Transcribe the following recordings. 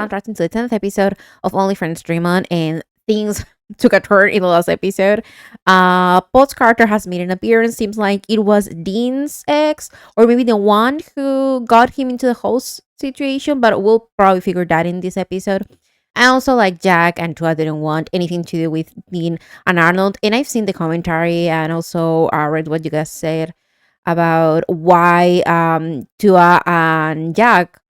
contrast into the 10th episode of Only Friends Dream On, and things took a turn in the last episode. Paul's character has made an appearance. Seems like it was Dean's ex, or maybe the one who got him into the whole situation, but we'll probably figure that in this episode. And also, like, Jack and Tua didn't want anything to do with Dean and Arnold. And I've seen the commentary and also read what you guys said about why Tua and Jack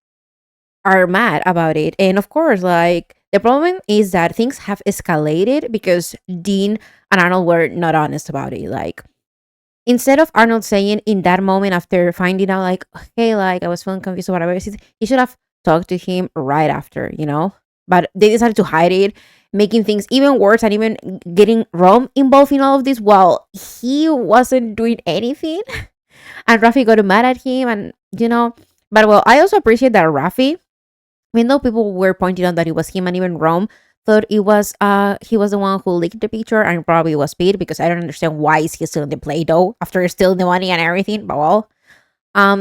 are mad about it. And of course, like, the problem is that things have escalated because Dean and Arnold were not honest about it. Like, instead of Arnold saying in that moment after finding out, like, hey, like, I was feeling confused or whatever, he should have talked to him right after, you know? But they decided to hide it, making things even worse and even getting Rom involved in all of this while he wasn't doing anything. And Raffy got mad at him, and but well, I also appreciate that Raffy, even though people were pointing out that it was him and even Rom thought it was he was the one who leaked the picture, and probably was Pete, because I don't understand why is he still in the play though after stealing the money and everything. But well,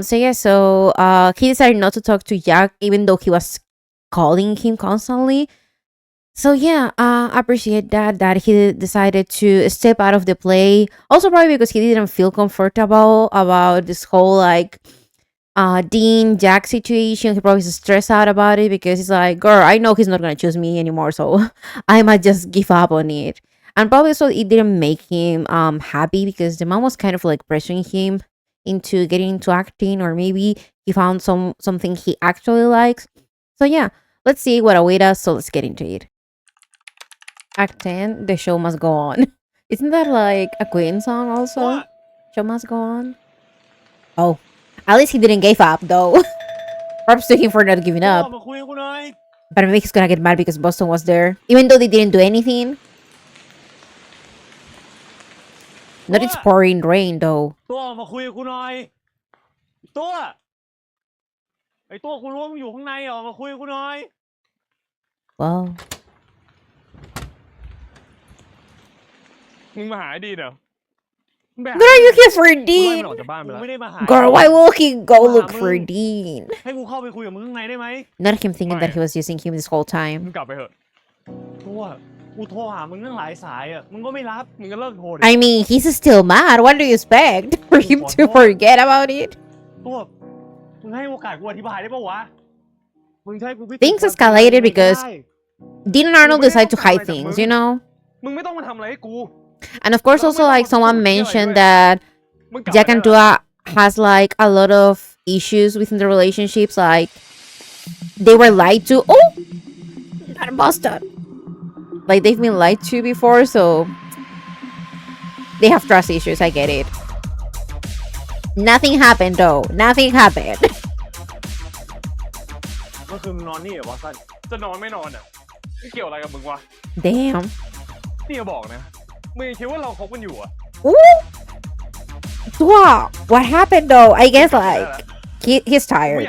so he decided not to talk to Jack even though he was calling him constantly. So yeah, I appreciate that he decided to step out of the play. Also probably because he didn't feel comfortable about this whole like Dean Jack situation. He probably is stressed out about it because he's like, girl, I know he's not gonna choose me anymore, so I might just give up on it. And probably so it didn't make him happy because the mom was kind of like pressuring him into getting into acting, or maybe he found something he actually likes. So yeah, let's see what awaits us. So let's get into it. Act 10, the show must go on. Isn't that like a Queen song also? What? Show must go on. Oh, at least he didn't give up though. Props to him for not giving up. But maybe he's gonna get mad because Boston was there, even though they didn't do anything. Not it's pouring rain though. Well, what are you here for, Dean? Girl, why will he go look for Dean? Not him thinking that he was using him this whole time. I mean, he's still mad. What do you expect? For him to forget about it? Things escalated because Dean and Arnold decided to hide things, you know? And of course, also, like, someone mentioned that Jack and Tua has, like, a lot of issues within the relationships. Like, they were lied to. Oh! Not Boston. Like, they've been lied to before, so they have trust issues. I get it. Nothing happened, though. Nothing happened. Damn. Ooh. Wow, what happened though? I guess like he's tired.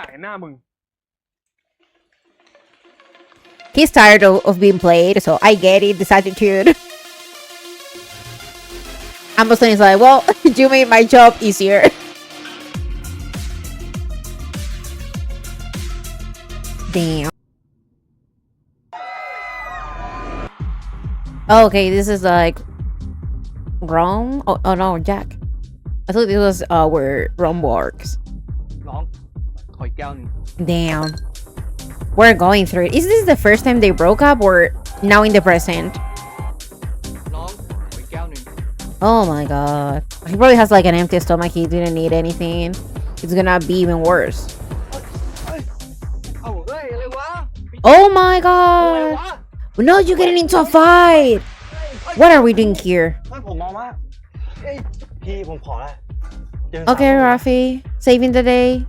He's tired of being played, so I get it, this attitude. Amazon is like, well, you made my job easier. Damn. Okay, this is like Rome. Oh no, Jack. I thought this was where Rome works. Damn. We're going through it. Is this the first time they broke up, or now in the present? Oh my god. He probably has like an empty stomach. He didn't eat anything. It's gonna be even worse. Oh my god. No, you're getting into a fight. What are we doing here? Okay, Raffy. Saving the day.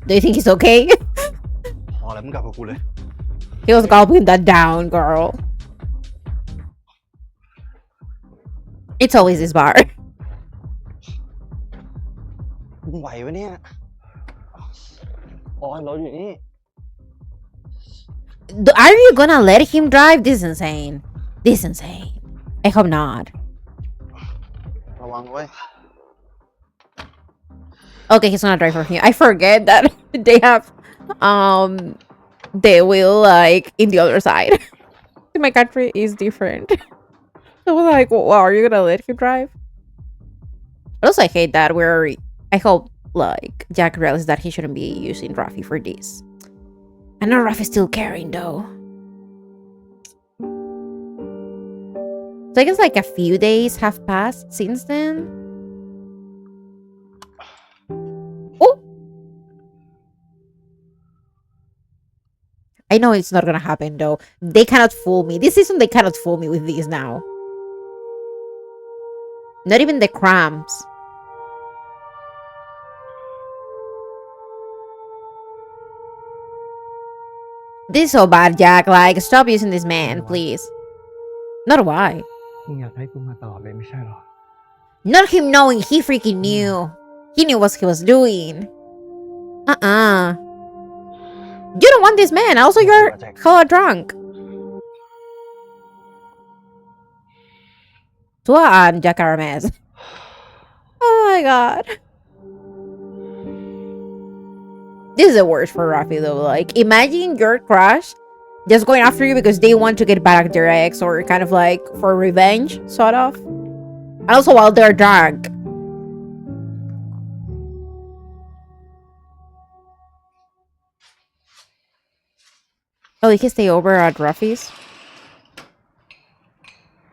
Do you think he's okay? He was gulping that down, girl. It's always this bar. Are you gonna let him drive? This is insane. This is insane. I hope not. Okay, he's gonna drive for him. I forget that they have they will like in the other side. My country is different. So I was like, well, are you gonna let him drive? But also, I hate that. I hope like Jack realizes that he shouldn't be using RAFFY for this. I know RAFFY's still caring though. So I guess like a few days have passed since then. Oh, I know it's not gonna happen though. They cannot fool me. This season they cannot fool me with these now. Not even the cramps. This is so bad, Jack. Like, stop using this man, please. Not why. Not him knowing. He freaking knew. He knew what he was doing. You don't want this man. Also, you're hella drunk. Tua and Jack are a mess. Oh my god. This is the worst for RAFFY though. Like, imagine your crush just going after you because they want to get back at their ex or kind of like for revenge, sort of. And also while they're drunk. Oh, he can stay over at RAFFY's.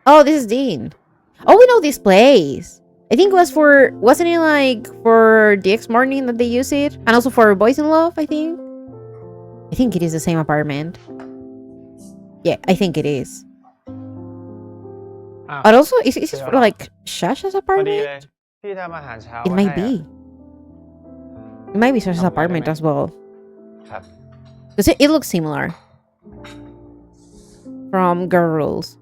Oh, this is Dean. Oh, we know this place. I think it was wasn't it like for the X Morning that they use it? And also for Boys in Love, I think. I think it is the same apartment. Yeah, I think it is. But also, is it for like Shasha's apartment? It might be. It might be Shasha's apartment as well. Because it looks similar. From Girl Rules.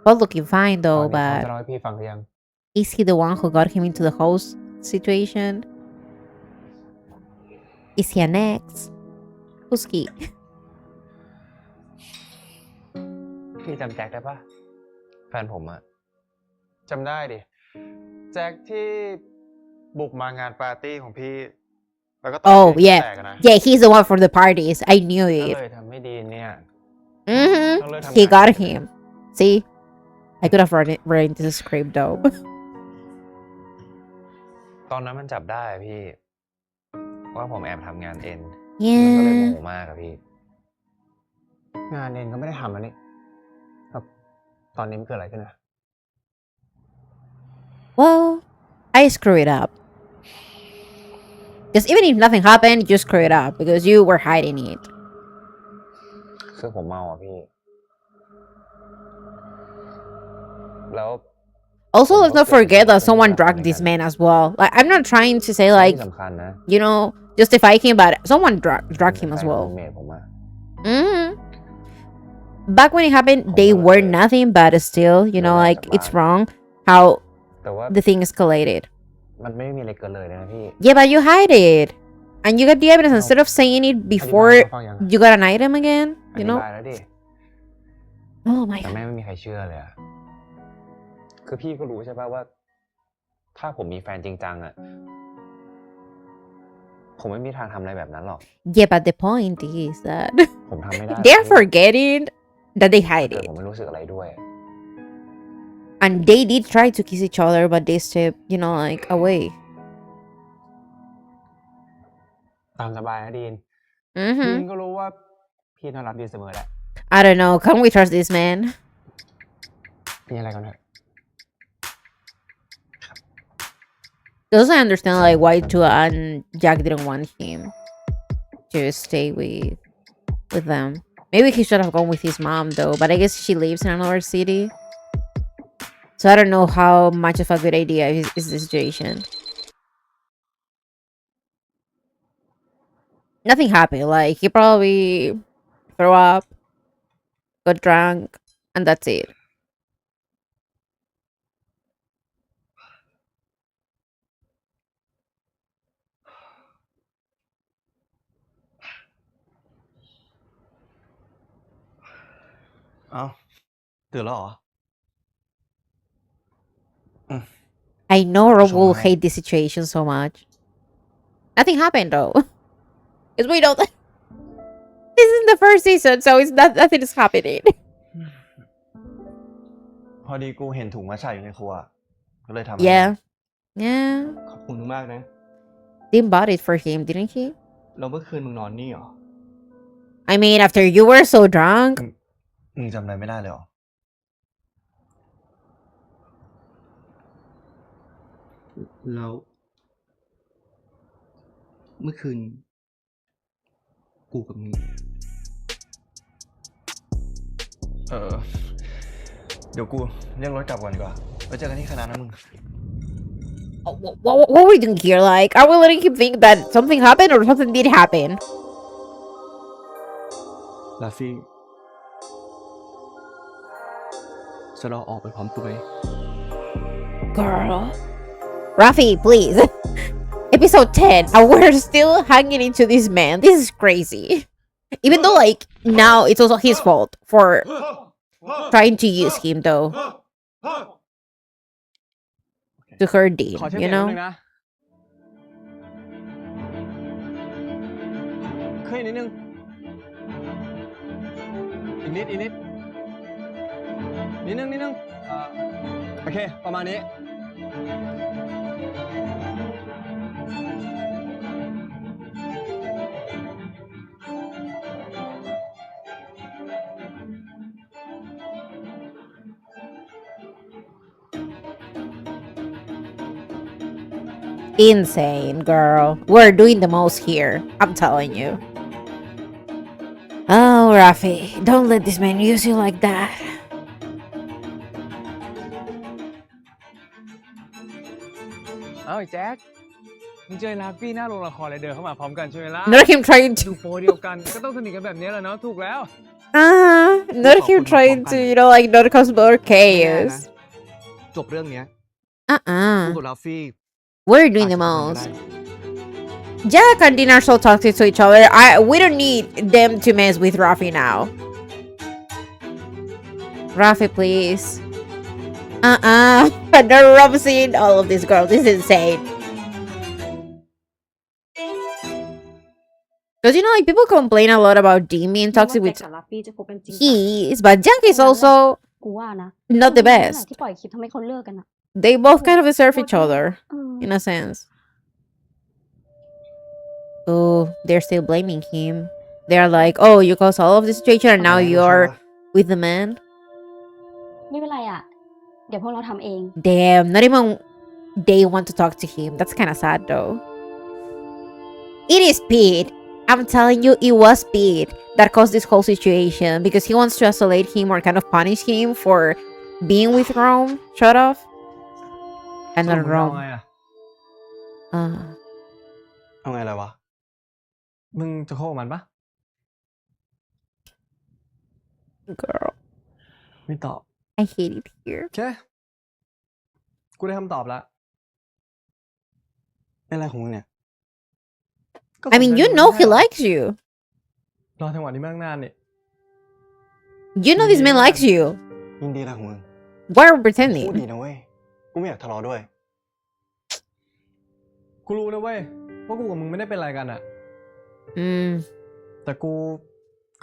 But looking fine though, but is he the one who got him into the host situation? Is he an ex? Who's he? พี่จำแจ็คได้ปะแฟนผมอะจำได้ดิแจ็คที่บุกมางานปาร์ตี้ของพี่แล้วก็ตอน Oh ที่ yeah, แตกอะนะ yeah, he's the one for the parties. I knew ก็ it. เลยทำให้ดีนเนี่ย ต้องเลิกทำงาน He got him. See, I could have written this script though. ตอนนั้นมันจับได้อะพี่ว่าผมแอบทำงานเอ็น Yeah. มันก็เลยโมโหมากอะพี่งานเอ็นก็ไม่ได้ทำอันนี้ครับตอนนี้มันเกิดอะไรขึ้นอะ Well, I screw it up. Because even if nothing happened, you screw it up because you were hiding it. คือผมเมาอะพี่แล้ว Also, let's not forget that someone drugged this man as well. Like, I'm not trying to say like, ที่สำคัญนะ you know, justify him, but someone drugged him as แฟน well. รูมเมทผมอะ Back when it happened, they were nothing, but still, you know, like it's wrong how แต่ว่า the thing escalated. มันไม่มีอะไรเกินเลยนะพี่ Yeah, but you hide it, and you got the evidence instead of saying it before you got an item again. อ You ธิ know? บายแล้วดิ Oh my แต่ god. แม่ไม่มีใครเชื่อเลยอะคือพี่ก็รู้ใช่ป่ะว่าถ้าผมมีแฟนจริงจังอะผมไม่มีทางทำอะไรแบบนั้นหรอก Yeah, but the point is that ผมทำไม่ได้ they're forgetting that they hide เกิด it. ผมไม่รู้สึกอะไรด้วย And they did try to kiss each other, but they stepped, you know, like away. ตามสบายนะดีนดีนก็รู้ว่าพี่น่ารักดีเสมอแหละ I don't know. Can we trust this man? มีอะไรกันเถอะ Because I understand like why Tua and Jack didn't want him to stay with them. Maybe he should have gone with his mom though, but I guess she lives in another city. So I don't know how much of a good idea is this situation. Nothing happened. Like he probably threw up, got drunk, and that's it. เอ้าตื่นแล้วเหรอ I know Rob ส่ง will มาให้ hate this situation so much. Nothing happened though. Because we don't. This is the first season, so it's not nothing is happening. พอดีกูเห็นถุงมัทฉะอยู่ในครัวก็เลยทำให้ Yeah. Yeah. ขอบคุณมากนะ Tim bought it for him, didn't he? เราเมื่อคืนมึงนอนนี่เหรอ I mean, after you were so drunk. มึงจำอะไรไม่ได้เลยเหรอ แล้วเมื่อคืนกูกับมึง เดี๋ยวกูเรียกรถกลับก่อนดีกว่าไว้เจอกันที่คณะนะมึง What were we doing here? Like, are we letting him think that something happened or something did happen? ลาฟี่จะเราออกไปพร้อมกูไหม Girl. Raffy, please. Episode 10. And we're still hanging into this man. This is crazy. Even though, like, now it's also his fault for trying to use him, though. To hurt Dean, ขอเทียบ you เสียง know? นิดนึงนะขึ้นนิดนึงอีกนิดนิดนึงโอเคประมาณนี้ Insane, girl. We're doing the most here. I'm telling you. Oh, Raffy, don't let this man use you like that. เอ้าไอ้แจ็คมึงเจอลาฟี่หน้าโรงละครเลยเดินเข้ามาพร้อมกันใช่ไหมล่ะ Not him trying ดู to. โปรเดียวกันก็ต้องสนิทกันแบบนี้แหละเนาะถูกแล้ว Not him trying to, like, not cause more chaos. จบเรื่องเนี้ย Uh-uh. กูกับลาฟี่ We're doing the most. Jack and Dean are so toxic to each other. We don't need them to mess with Raffy now. Raffy, please. No romancing all of these girls. This is insane. Because, you know, like, people complain a lot about Dean being toxic with he is, but Jack is also กูว่านะ not the นั่นแหละ best. ที่ปล่อยคลิปทำให้เขาเลิกกันอะ They both kind of deserve each other, เออ in a sense. Oh, they're still blaming him. They're like, oh, you caused all of this situation and now you're with the man. ไม่เป็นไรอะเดี๋ยวพวกเราทำเอง Damn, not even they want to talk to him. That's kind of sad though. It is Pete. I'm telling you, it was Pete that caused this whole situation because he wants to isolate him or kind of punish him for being with Rome. Shut off. And สรุ not ปมึงเอา Rome. ไงอะ เอาไงอะไรวะ มึงจะโค้งมันปะ Girl, ไม่ตอบ I hate it here. โอเคกูได้คำตอบแล้ว เป็นอะไรของมึงเนี่ย I mean, you know he likes you. รอจังหวะนี้มาตั้งนานนี่ You know this man likes you. ยินดีอะไรของมึง Why are we พูด pretending? ดีนะเว้ย กูไม่อยากทะเลาะด้วย กูรู้นะเว้ยว่ากูกับมึงไม่ได้เป็นอะไรกันอะ แต่กู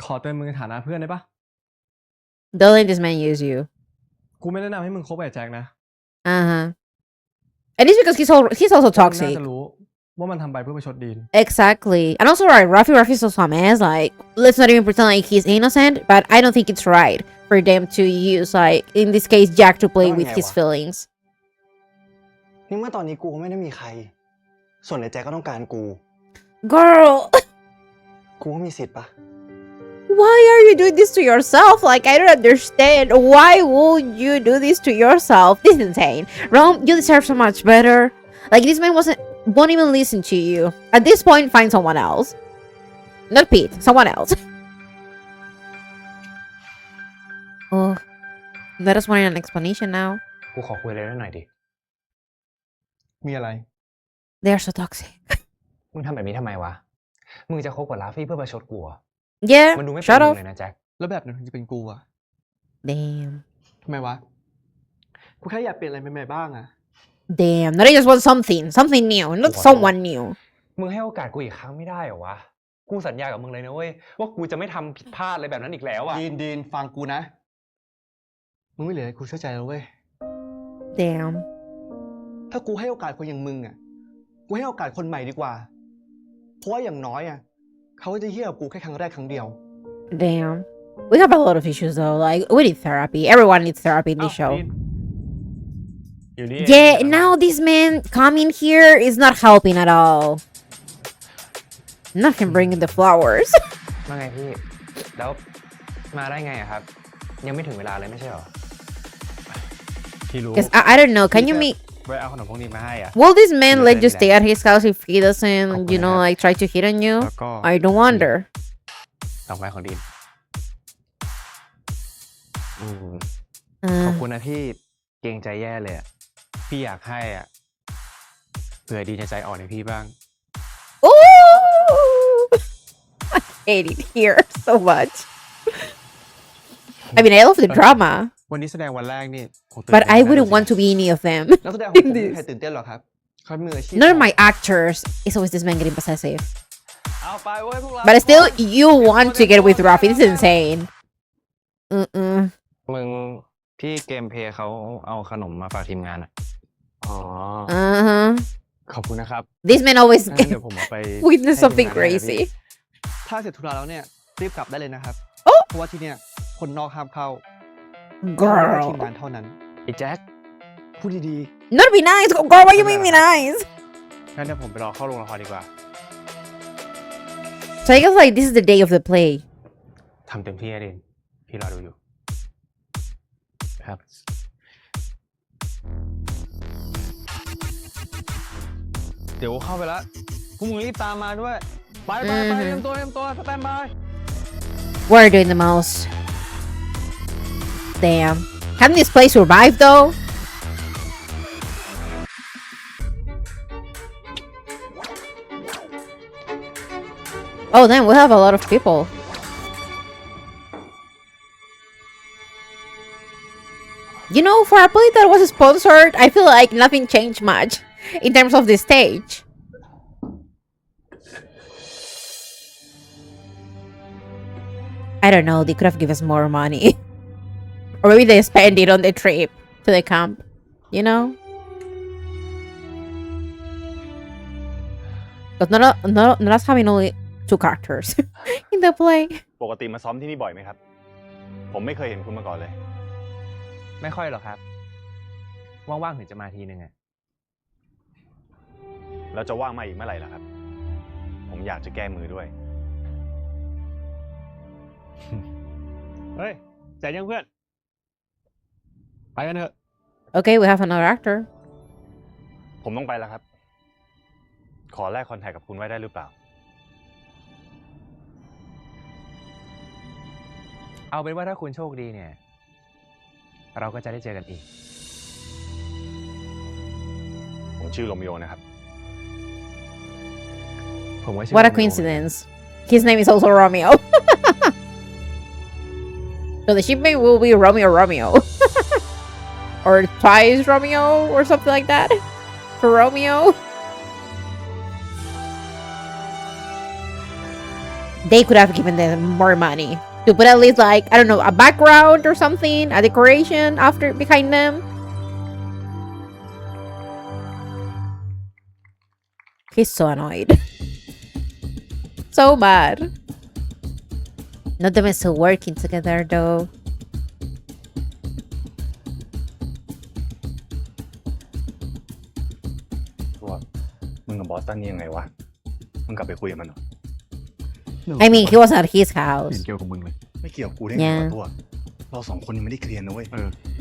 ขอเตือนมึงในฐานะเพื่อนได้ปะ Don't let this man use you. กูไม่แนะนำให้มึงคบกับไอ้แจ็คนะ And it's because he's also มึงน่า toxic. จะรู้ว่ามันทำไปเพื่อประชดดีน Exactly. And also, right, Raffy's also a mess. Like, let's not even pretend like he's innocent, but I don't think it's right for them to use, like, in this case, Jack to play with his feelings. นี่เมื่อตอนนี้กูก็ไม่ได้มีใคร ส่วนไอ้แจ็คก็ต้องการกู Girl, กูก็มีสิทธิ์ปะ why are you doing this to yourself? Like, I don't understand. Why would you do this to yourself? This is insane. Rome, you deserve so much better. Like, this man won't even listen to you. At this point, find someone else. Not Pete, someone else. Oh, let us want an explanation now. กูขอคุยอะไรด้วยหน่อยดิ มีอะไร They are so toxic. มึงทำแบบนี้ทำไมวะ มึงจะคบกับลาฟี่เพื่อประชดกูเหรอ Yeah, มันดูไม่เป็น shut มึ off. งเลยนะแจ็ค แล้วแบบนั้นถึงจะเป็นกูอะ Damn. ทำไมวะ กูแค่อยากเปลี่ยนอะไรใหม่ๆบ้างอะ Damn, not I just want something new, not someone new. มึงให้โอกาสกูอีกครั้งไม่ได้เหรอวะ กูสัญญากับมึงเลยนะเว้ยว่ากูจะไม่ทำผิดพลาดอะไรแบบนั้นอีกแล้วอ่ะ ดีนฟังกูนะ มึงไม่เหลือให้กูเชื่อใจแล้วเว้ย Damn. ถ้ากูให้โอกาสคนอย่างมึงอ่ะ กูให้โอกาสคนใหม่ดีกว่า เพราะว่าอย่างน้อยอ่ะเขาก็จะเหี้ยกับกูแค่ครั้งแรกครั้งเดียว Damn. We have a lot of issues though. Like, we need therapy. Everyone needs therapy in this อ้าว show. ดินอยู่นี่ Yeah, now this man coming here is not helping at all. Nothing bringing the flowers. ว่าไงพี่ แล้วมาได้ไงอะครับ ยังไม่ถึงเวลาเลยไม่ใช่หรอ พี่รู้ Because I don't know. Can you meet? ไว้เอาขนมพวกนี้มาให้อ่ะ Will this man let you stay at his house if he doesn't, you know, like try to hit on you? แล้วก็ I don't wonder. ดอกไม้ของดินขอบคุณนะพี่เกรงใจแย่เลยอ่ะพี่อยากให้อ่ะเผื่อดีจะใจอ่อนให้พี่บ้าง Ooh! I hate it here so much. I mean, I love the drama, วันนี้แสดงวันแรกนี่คงตื่น but เต้น I มาก wouldn't เลย want to be any of them. นักแสดงของผมไม่มีใครตื่นเต้นหรอกครับเขามืออาชีพ None of my actors. It's always this man getting possessive. เอาไปเว้ยพวกเรา But still, you want to get with Raffy. This is insane. มึงพี่เกมเพย์เขาเอาขนมมาฝากทีมงานอ่ะ อ๋อ Uh-huh. ขอบคุณนะครับ This man always งั้นเดี๋ยวผมเอาไป witness something ให้ทีมงานด้วยนะพี่ crazy. ถ้าเสร็จธุระแล้วเนี่ยรีบกลับได้เลยนะครับ โอ้ เพราะว่าที่เนี่ยคนนอกห้ามเข้า Girl. ทีมงานเท่านั้น ไอ้แจ็ค พูดดี Not be nice. Girl, why you make me nice? งั้นเดี๋ยวผมไปรอเข้าโรงละครดีกว่า So I guess like this is the day of the play. ทำเต็มที่นะดินพี่รอดูอยู่ครับเดี๋ยวเข้าไปแล้วพวกมึงรีบตามมาด้วยไปเตรียมตัวสแตนบาย We're doing the most. Damn. Can this place survive though? Oh damn, we have a lot of people. You know, for a play that was sponsored, I feel like nothing changed much in terms of the stage. I don't know, they could have given us more money. Or maybe they spend it on the trip to the camp, you know? But not us having only 2 characters in the play. ปกติมาซ้อมที่นี่บ่อยไหมครับ ผมไม่เคยเห็นคุณมาก่อนเลย ไม่ค่อยหรอกครับ ว่างๆถึงจะมาทีนึงอ่ะ แล้วจะว่างมาอีกเมื่อไหร่ล่ะครับ ผมอยากจะแก้มือด้วย เฮ้ยใจยังเพื่อนไปกันเถอะ Okay, we have another actor. ผมต้องไปแล้วครับ ขอแลกคอนแทคกับคุณไว้ได้หรือเปล่า เอาเป็นว่าถ้าคุณโชคดีเนี่ย เราก็จะได้เจอกันอีก ผมชื่อโรมิโอนะครับ ผมว่าชื่อ What a โรมิโอ coincidence. His name is also Romeo. So the shipmate will be Romeo. Or twice Romeo or something like that. For Romeo. They could have given them more money. To put at least like, I don't know, a background or something. A decoration after behind them. He's so annoyed. So bad. Not them still working together though. ตัวมึงกับบอสตันนี่ยังไงวะ มึงกลับไปคุยกับมันเหรอ I mean, he was at his เห็น house. เกี่ยวกับมึงเลย ไม่เกี่ยวกับกูได้ไงวะตัว เราสองคนยังไม่ได้เคลียร์นะเว้ย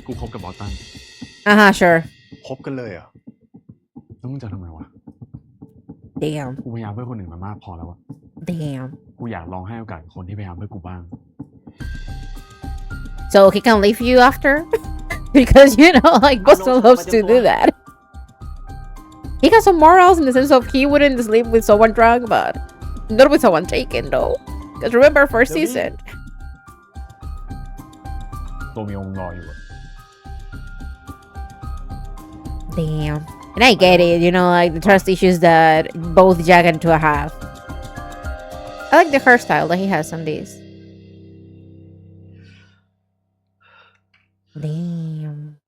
กูคบกับบอสตัน Sure. คบกันเลยเหรอ แล้วมึงจะทำไงวะ Damn. กูพยายามเพื่อคนอื่นมามากพอแล้วอะ Damn. กูอยากลองให้โอกาสคนที่พยายามเพื่อกูบ้าง So he can leave you after? Because, you know, like, Boston loves to do that. He got some morals in the sense of he wouldn't sleep with someone drunk, but not with someone taken, though. Because remember, first season. โรมิโอมึงรออยู่อะ Damn. And I get it, like the trust issues that both Jack and Tua have. I like the hairstyle that he has on this. Damn.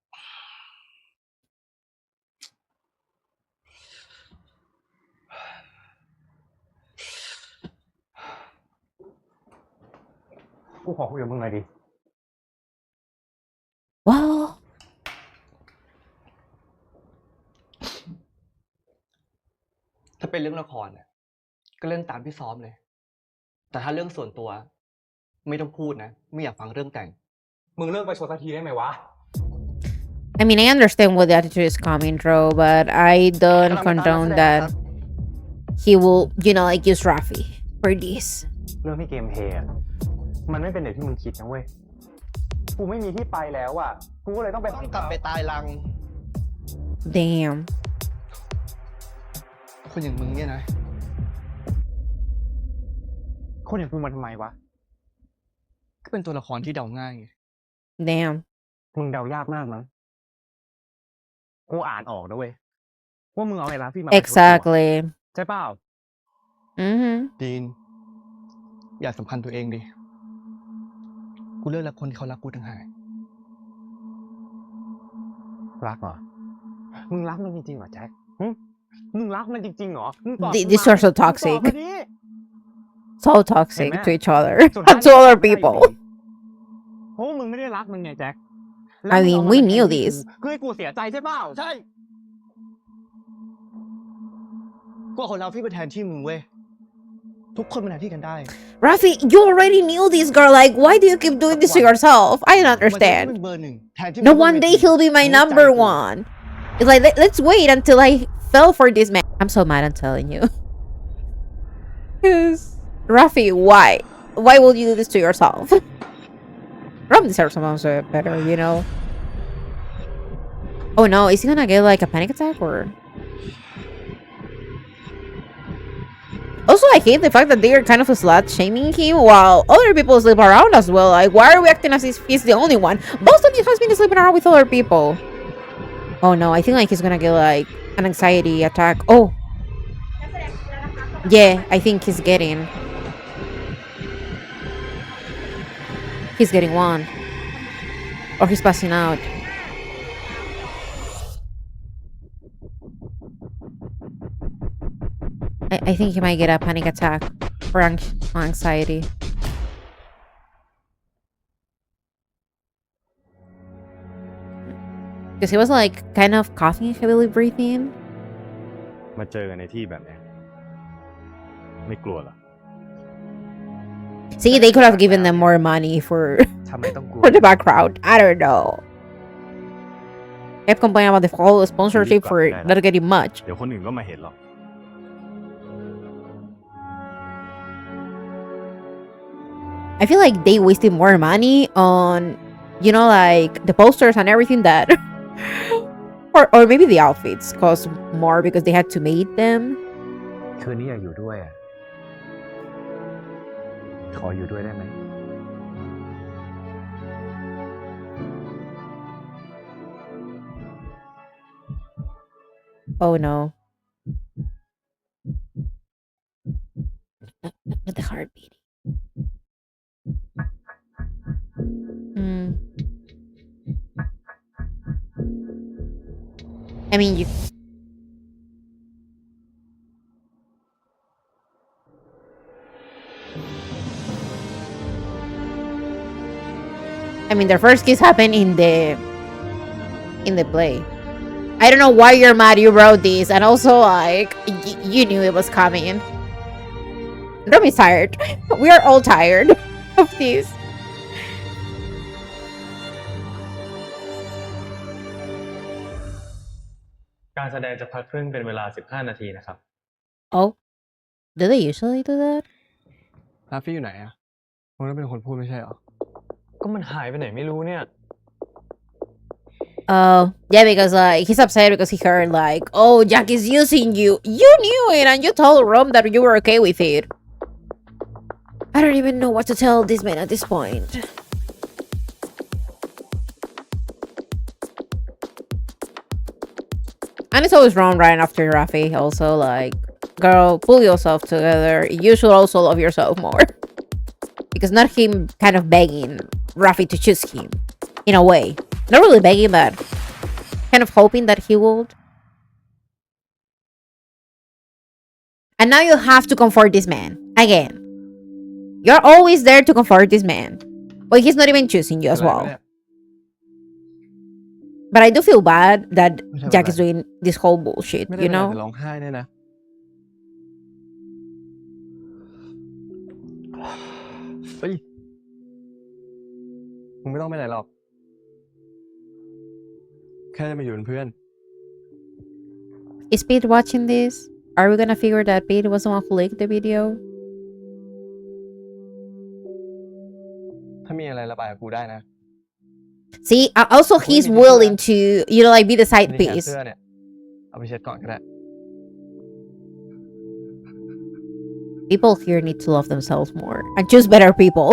กูขอคุยกับมึงหน่อยดิ Well, ถ้าเป็นเรื่องละครน่ะก็เล่นตามที่ซ้อมเลย แต่ถ้าเรื่องส่วนตัว ไม่ต้องพูดนะ ไม่อยากฟังเรื่องแต่ง มึงเลิกไปชดสักทีได้ไหมวะ I mean, I understand where the attitude is coming from, but I don't condone that he will, like use Raffy for this. เรื่องที่เกมเพลย์อะมันไม่เป็นอย่างที่มึงคิดนะเว้ย กูไม่มีที่ไปแล้วอ่ะ กูก็เลยต้องไป ต้องกลับไปตายรัง Damn. คนอย่างมึงเนี่ยนะ คนอย่างกูมาทำไมวะ ก็เป็นตัวละครที่เดาง่ายไง Damn. มึงเดายากมากมั้ง กูอ่านออกนะเว้ย ว่ามึงเอาไอ้ราฟฟี่มา Exactly. ใช่เปล่า Mm-hmm. ดีน อยากสำคัญตัวเองดิ กูเลือกรักคนที่เขารักกูต่างหาก รักเหรอ มึงรักมันจริงๆเหรอแจ็คมึงรักมันจริงๆเหรอ มึงตอบ These are so toxic. มึงตอบมาดิ So toxic to each other สุดท้าย and to other people. เพราะว่ามึงไม่ได้รักมันไงแจ็ค I mean, we knew this. คือให้กูเสียใจใช่เปล่า ใช่ กูเอาคนรักพี่มาแทนที่มึงเว้ย ทุกคนมาแทนที่กันได้ Raffy, you already knew this, girl. Like, why do you keep doing this to yourself? I don't มันจะเป็น understand. เบอร์หนึ่งแทนที่ No, มึง one จะ day เป็น he'll be my หัวใจ number กู one. It's like, let's wait until I fell for this man. I'm so mad, I'm telling you. Yes. Raffy, why? Why will you do this to yourself? Rom deserves someone so better, Oh no, is he gonna get like a panic attack or? Also, I hate the fact that they are kind of slut shaming him while other people sleep around as well. Like, why are we acting as if he's the only one? Boston has been sleeping around with other people. Oh no, I think like he's gonna get like an anxiety attack. Oh. Yeah, I think he's getting one. Or he's passing out. I think he might get a panic attack or anxiety. Because he was like kind of coughing and heavily breathing. มาเจอกันในที่แบบนี้ไม่กลัวเหรอ See, they could have given them more money for ทำไมต้องกลัว for the background. I don't know. Kept complaining about the full sponsorship for not getting much. เดี๋ยวคนอื่นก็มาเห็นหรอก I feel like they wasted more money on, like the posters and everything that, or maybe the outfits cost more because they had to make them. คืนนี้อยากอยู่ด้วยอ่ะ ขออยู่ด้วยได้ไหม Oh no. With the heartbeat. I mean, their first kiss happened in the play. I don't know why you're mad you wrote this, and also like you knew it was coming. Romi's tired. We are all tired of this. การแสดงจะพักครึ่งเป็นเวลา15นาทีนะครับ Oh, do they usually do that? ราฟฟี่อยู่ไหนอะมึงต้องเป็นคนพูดไม่ใช่เหรอ ก็มันหายไปไหนไม่รู้เนี่ย Oh, yeah, because he's upset because he heard like, oh, Jack is using you. You knew it, and you told Rom that you were okay with it. I don't even know what to tell this man at this point. And it's always wrong right after Raffy. Also, like, girl, pull yourself together. You should also love yourself more. Because not him kind of begging Raffy to choose him. In a way. Not really begging, but kind of hoping that he would. And now you have to comfort this man. Again. You're always there to comfort this man. But he's not even choosing you as well. But I do feel bad that Jack is doing this whole bullshit, ไม่ได้ you เป็นไร know? แต่ร้องไห้เนี่ยนะ เฮ้ย มึงไม่ต้องไปไหนหรอก แค่จะมาอยู่เป็นเพื่อน Is Pete watching this? Are we gonna figure that Pete was the one who leaked the video? ถ้ามีอะไรระบายกับกูได้นะ See, also he's willing to, you know, like be the side มีแขน piece. เสื้อเนี่ย เอาไปเช็ดก่อนก็ได้ People here need to love themselves more and choose better people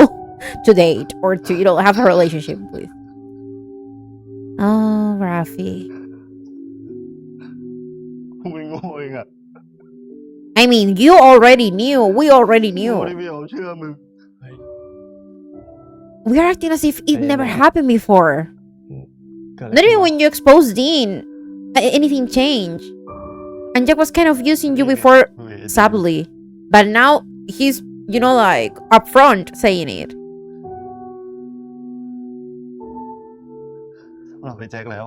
to date or to, you know, have a relationship with. Oh, Raffy. กูไม่โง่เองอะ I mean, you already knew. We already กู knew. ไม่ได้ไม่ยอมเชื่อมึง We're acting as if it never happened before. เกิดอะไร Not ขึ้น even วะ when you exposed Dean, anything changed. And Jack was kind of using you before subtly. But now he's, you know, like upfront saying it. เราไปแจ็คแล้ว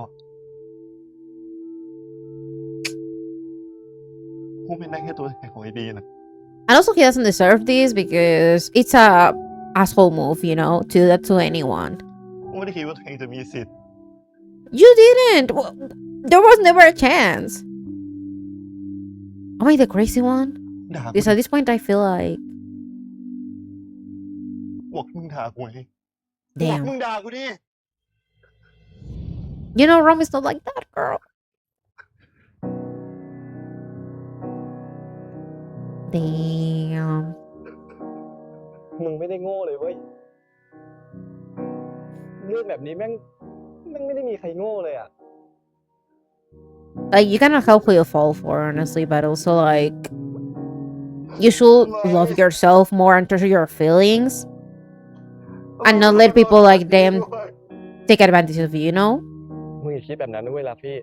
กูเป็นได้แค่ตัวแทนของไอ้ดีนะ And also he doesn't deserve this because it's a asshole move, you know, to do that to anyone. กูไม่ได้คิดว่าตัวเองจะมีสิทธิ์ You didn't. There was never a chance. Am I the crazy one? ด่ากู Because at this point I feel like, บอกมึงด่ากูไงบอก damn. มึงด่ากูดิ You know, Rome is not like that, girl. Damn. มึงไม่ได้โง่เลยเว้ย เรื่องแบบนี้แม่งไม่ได้มีใครโง่เลยอ่ะ Like, you cannot help who you fall for, honestly, but also, like, you should love yourself more and trust your feelings and not let people like them take advantage of you, you know? มึงอย่าคิดแบบนั้นนะเว้ยล่ะพี่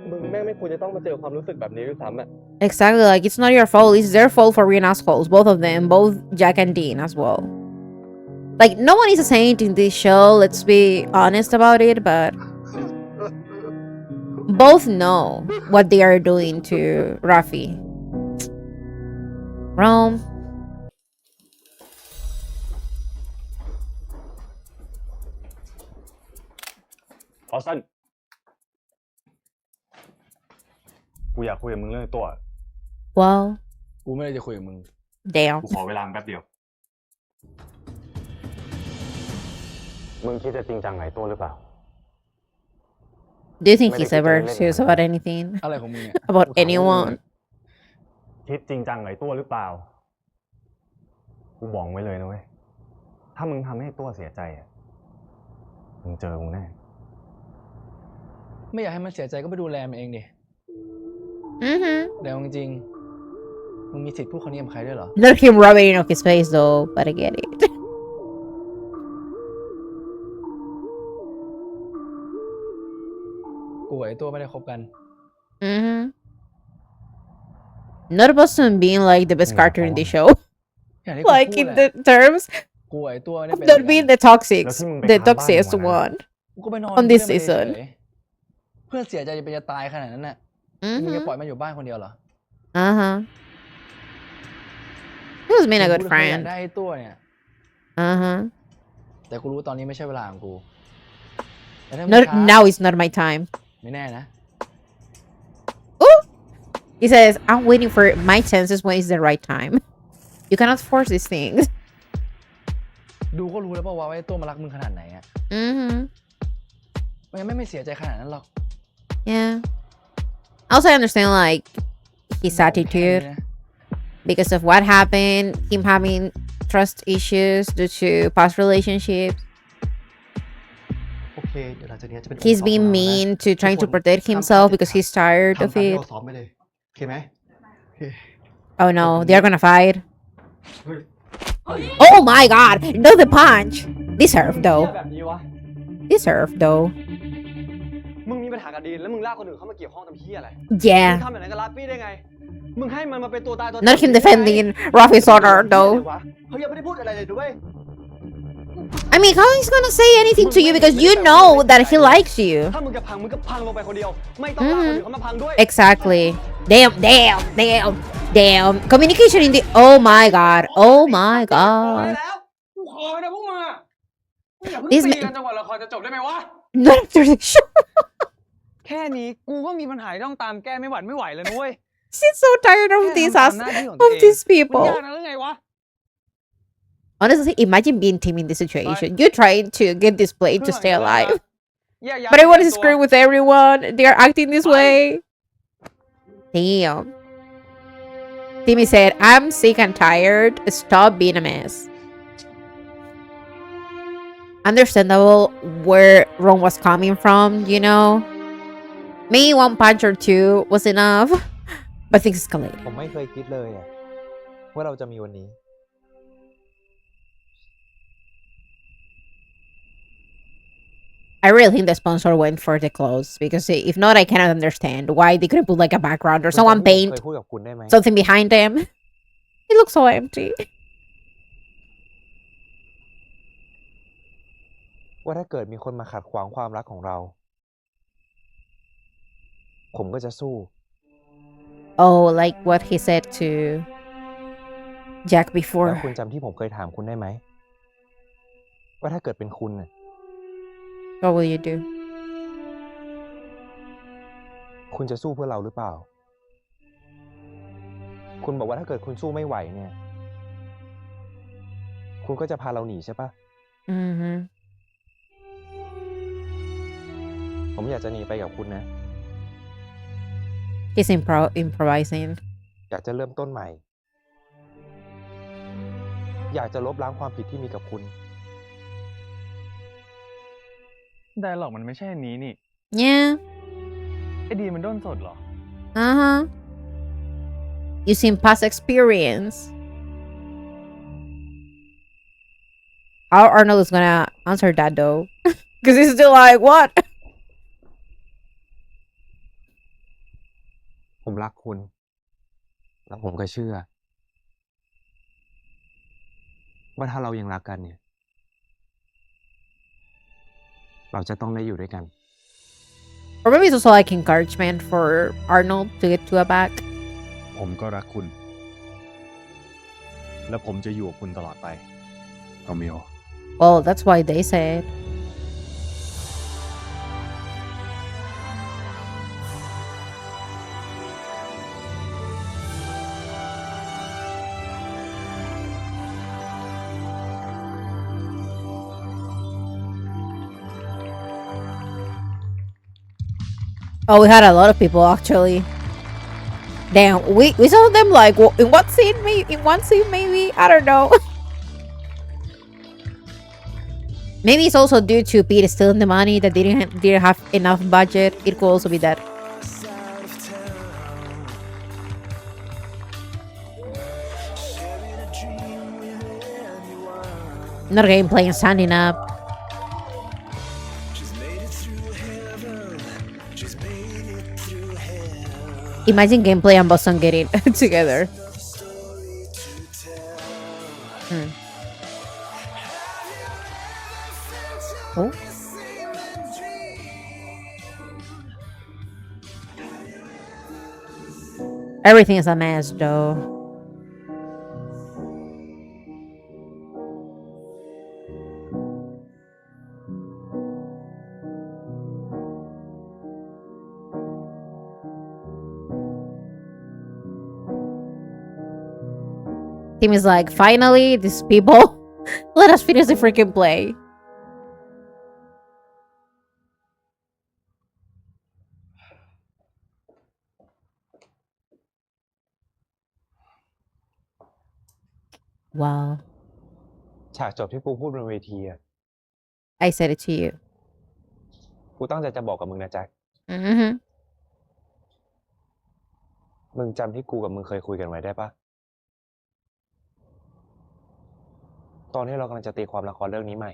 มึงแม่งไม่ควรจะต้องมาเจอความรู้สึกแบบนี้ด้วยซ้ำอ่ะ Exactly, like, it's not your fault, it's their fault for being assholes, both of them, both Jack and Dean as well. Like, no one is a saint in this show, let's be honest about it, but both know what they are doing to Raffy. Rome. ออสตันกูอยากคุยกับมึงเรื่องตัว Well, กูไม่ได้จะคุยกับมึง damn. กูขอเวลาแป๊บเดียว มึงคิดจะจริงจังไหนตัวหรือเปล่า Do you think he's ever serious about anything? อะไรของมึงเนี่ย About anyone? คิดจริงจังไหนตัวหรือเปล่า กูบอกไว้เลยนะเว้ย ถ้ามึงทำให้ตัวเสียใจอ่ะ มึงเจอกูแน่ ไม่อยากให้มันเสียใจก็ไปดูแลมันเองดิ Mm-hmm. แต่เอาจริงๆมึงมีสิทธิ์พูดคำนี้กับใครด้วยเหรอ Not him rubbing it on his face though, but I get it. กูกับไอ้ตัวไม่ได้คบกัน Mm-hmm. Not about him being like the best character in the show. อย่างที่กู Like พูด in แหละ the terms กูกับไอ้ตัวไม่ได้ of เป็น not being the toxics, the toxiest one กูก็ไปนอน on this เพื่อนมัน season. เฉยๆเพื่อนเสียใจจะเป็นจะตายขนาดนั้นน่ะมึงจะ Mm-hmm. ปล่อยมันอยู่บ้านคนเดียวเหรอ Uh-huh. He was being a good กูอยาก friend. ได้ไอ้ตัวเนี่ย Uh-huh. แต่กูรู้ตอนนี้ไม่ใช่เวลาของกูแต่ถ้ามันช้า Now is not my time. ไม่แน่นะ Ooh! He says, I'm waiting for my chances when it's the right time. You cannot force these things. ดูก็รู้แล้วป่าวว่าไอ้ตัวมันรักมึงขนาดไหนอ่ะ Mm-hmm. มันยังไม่เสียใจขนาดนั้นหรอก Yeah. Also, I understand, like, his attitude because of what happened, him having trust issues due to past relationships. พวก เคเดี๋ยวหลังจากนี้จะเป็นองค์ He's สองของ being เรานะ mean to ทุก trying ค to น protect ห้ามพลาด himself เด็ด because ขาด he's tired ทำ of ตามที่ it. เราซ้อมไปเลยโอเคไหมโอเค Oh no, Open they're it. gonna fight. เฮ้ย Oh my god! No, the punch! Deserve เหี้ though. ยแบบนี้วะ Deserve though. มึงมีปัญหากับดีนแล้วมึงลากคนอื่นเข้ามาเกี่ยวข้องทำเหี้ยอะไร มึง Yeah. ทำแบบนั้นกับรัฟฟี่ได้ไง มึงให้มันมาเป็นตัวตายตัวแทน Not him defending Raffy's honor though. เขายังไม่ได้พูดอะไรเลยด้วย I mean, how he's gonna say anything to you because you know that he likes you. ถ้ามึงจะพังมึงก็พังลงไปคนเดียว ไม่ต้องลากคนอื่นเข้ามาพังด้วย Exactly. Damn. Communication in the. Oh my god. Oh my พอ god. แล้วกูขอนะพวกมึงอ่ะอย่าเพิ่ง This ตี man. กันจนกว่าละครจะจบได้ไหมวะ Not after the show. แค่นี้กูก็มีปัญหาที่ต้องตามแก้ไม่หวัดไม่ไหวแล้วนะเว้ย She's so tired of แค่ these ทำตาม ass หน้าที่ของตัว of เอง these มัน people. ยากนะหรือไงวะ Honestly, imagine being Tim in this situation. You're trying to get this plane to stay alive. แยกย้าย But everyone เตรี is ยมตัว screwing with everyone. They are acting this way. Damn. Timmy said, I'm sick and tired. Stop being a mess. Understandable where Ron was coming from, you know? Maybe one punch or two was enough. But things escalated. ผมไม่เคยคิดเลยอะว่าเราจะมีวันนี้ I really think the sponsor went for the clothes because if not, I cannot understand why they couldn't put like a background or คุณจำ someone ที่ผม paint เคยพูดกับคุณได้ไหม something behind them. It looks so empty. ว่าถ้าเกิดมีคนมาขัดขวางความรักของเรา ผมก็จะสู้ Oh, like what he said to Jack แล้ว before. คุณจำที่ผมเคยถามคุณได้ไหม ว่าถ้าเกิดเป็นคุณน่ะ What will you do? คุณจะสู้เพื่อเราหรือเปล่า คุณบอกว่าถ้าเกิดคุณสู้ไม่ไหวเนี่ย คุณก็จะพาเราหนีใช่ปะ Mm-hmm. ผมอยากจะหนีไปกับคุณนะ He's improvising. อยากจะเริ่มต้นใหม่ อยากจะลบล้างความผิดที่มีกับคุณ ไดอะล็อกมันไม่ใช่อันนี้นี่ Yeah. ไอ้ดีมันด้นสดเหรอ Uh-huh. Using past experience. How Arnold is gonna answer that though? Because he's still like, what? ผมรักคุณ แล้วผมก็เชื่อ ว่าถ้าเรายังรักกันเนี่ย เราจะต้องได้อยู่ด้วยกัน Or maybe it's also like encouragement for Arnold to get to a back. ผมก็รักคุณ และผมจะอยู่กับคุณตลอดไปโรมิโอ Well, that's why they said. Oh, we had a lot of people actually. Damn, we saw them like in what scene? Maybe in one scene, maybe I don't know. Maybe it's also due to Pete stealing the money that didn't have enough budget. It could also be that. Not gameplay and standing up. Imagine gameplay and Boston getting together. Oh. Everything is a mess, though. Team is like, finally, these people, let us finish the freaking play. Wow. ฉากจบที่ปูพูดบนเวทีอะ I said it to you. กูตั้งใจจะบอกกับมึงนะแจ็ค Mm-hmm. มึงจำที่กูกับมึงเคยคุยกันไว้ได้ปะตอนที่เรากำลังจะตีความละครเรื่องนี้ใหม่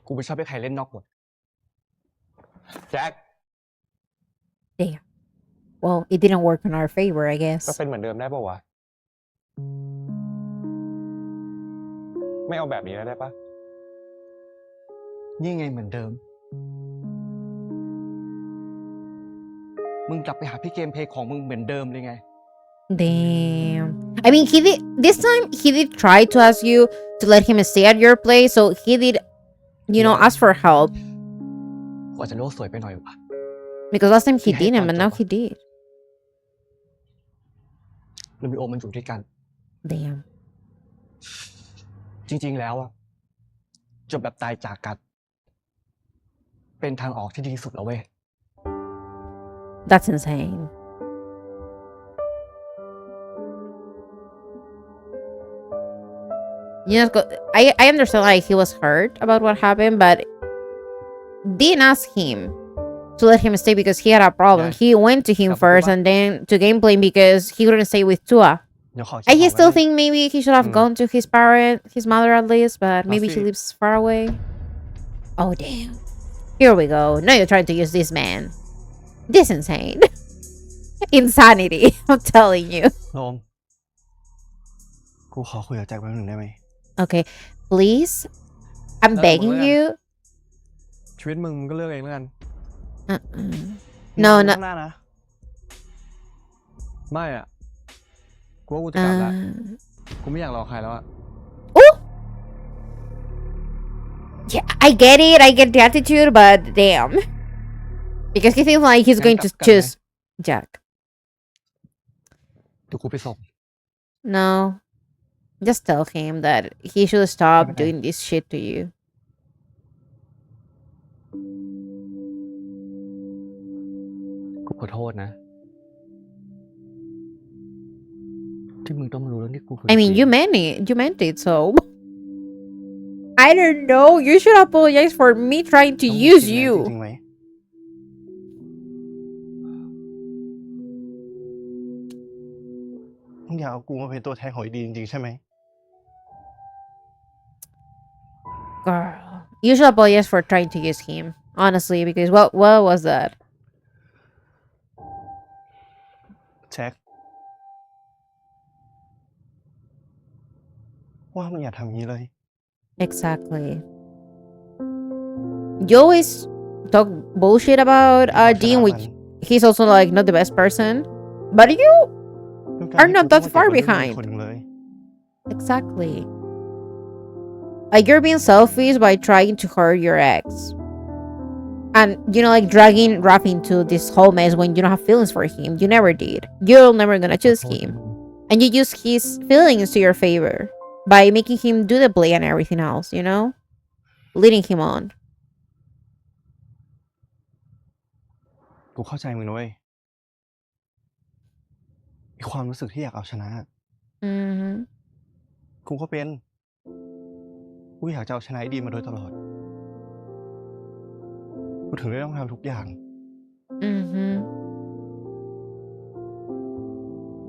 กูไม่ชอบให้ใครเล่นนอกบท แจ็ค Damn. Well, it didn't work in our favor, I ก็ guess. เป็นเหมือนเดิมได้ปะวะ ไม่เอาแบบนี้แล้วได้ปะ นี่ไงเหมือนเดิม มึงกลับไปหาพี่เกมเพลย์ของมึงเหมือนเดิมเลยไง Damn. I mean, he did this time. He did try to ask you to let him stay at your place, so he did, ask for help. กูอาจจะโลกสวยไปหน่อยวะ Because last time he Yeah, didn't, but now Pancho. he did. เรามีโอมันอยู่ด้วยกัน Damn. จริง ๆ แล้วอะจบแบบตายจากกัน เป็นทางออกที่ดีที่สุดแล้วเว้ย That's insane. I understand like he was hurt about what happened, but didn't ask him to let him stay because he had a problem. Yeah. He went to him Sabi ko first ba? and then to gameplay because he couldn't stay with Tua. เดี๋ยวขอ I คิด still ก่อน think maybe he should have gone to his mother at least, but maybe he Raffy. lives far away. Oh damn. Here we go. Now you're trying to use this man. This insane. Insanity. I'm telling you. โรม กูขอคุยกับแจ็คแป๊บหนึ่งได้ไหม Okay, please. I'm begging you. ชีวิตมึงก็เลือกเองแล้วกัน Uh-uh. No, มึง no. ข้างหน้านะ ไม่อ่ะ กูว่ากูจะกลับละ Uh, กูไม่อยากรอใครแล้วอ่ะ oh! Yeah, I get it. I get the attitude, but damn. Because he thinks like he's going to choose Jack. เดี๋ยวกูไปส่ง No. Just tell him that he should stop Okay. doing this shit to you. กูขอโทษนะ ที่มึงต้องรู้เรื่องที่กูคุย I mean, you meant it. You meant it, so. I don't know. You should apologize for me trying to ต้อง use จริง you. จริงไหม มึงอยากเอากูมาเป็นตัวแทนของไอ้ดีจริงๆใช่ไหม Girl. You should apologize for trying to use him. Honestly, because what was that? แจ็ค ว่ามึงอย่าทำอย่างนี้เลย Exactly. You always talk bullshit about ขอชนะ Dean, มัน which he's also like not the best person. But you ด้วยการ are ที่ not กูต้อง that มา far เก็บไว้ด้วยมือ behind. คนหนึ่งเลย Exactly. Like you're being selfish by trying to hurt your ex. And like dragging Raffy into this whole mess when you don't have feelings for him. You never did. You're never gonna choose ขอโทษ him. นะมึง And you use his feelings to your favor by making him do the play and everything else, leading him on. กูเข้าใจมึงนะเว้ยไอ้ความรู้สึกที่อยากเอาชนะ Mm-hmm. กูก็เป็น กูอยากจะเอาชนะไอ้ดีมาโดยตลอด กูถึงได้ต้องทำทุกอย่าง Mm-hmm.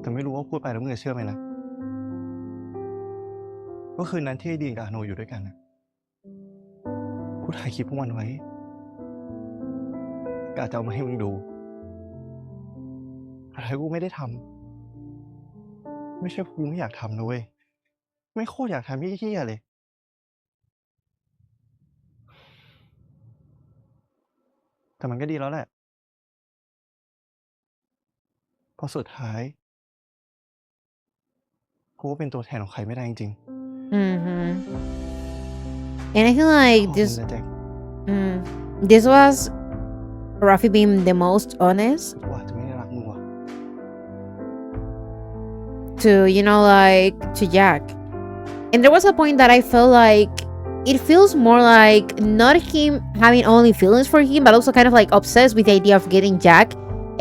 แต่ไม่รู้ว่าพูดไปแล้วมึงจะเชื่อไหมนะว่าคืนนั้นที่ไอ้ดีกับอาโนอยู่ด้วยกันนะกูถ่ายคลิปพวกมันไว้กะจะเอามาให้มึงดูแต่ท้ายกูไม่ได้ทำไม่ใช่เพราะกูไม่อยากทำนะเว้ยไม่โคตรอยากทำเหี้ยๆเลย แต่มันก็ดีแล้วแหละเพราะสุดท้ายกูก็เป็นตัวแทนของใครไม่ได้จริง Mm-hmm. And I feel ๆ like ขอบคุณ this นะแจ็ค this was Raffy being the most honest กูอาจจะไม่ได้รักมึงว่ะ to like to Jack. And there was a point that I felt like it feels more like not him having only feelings for him, but also kind of like obsessed with the idea of getting Jack.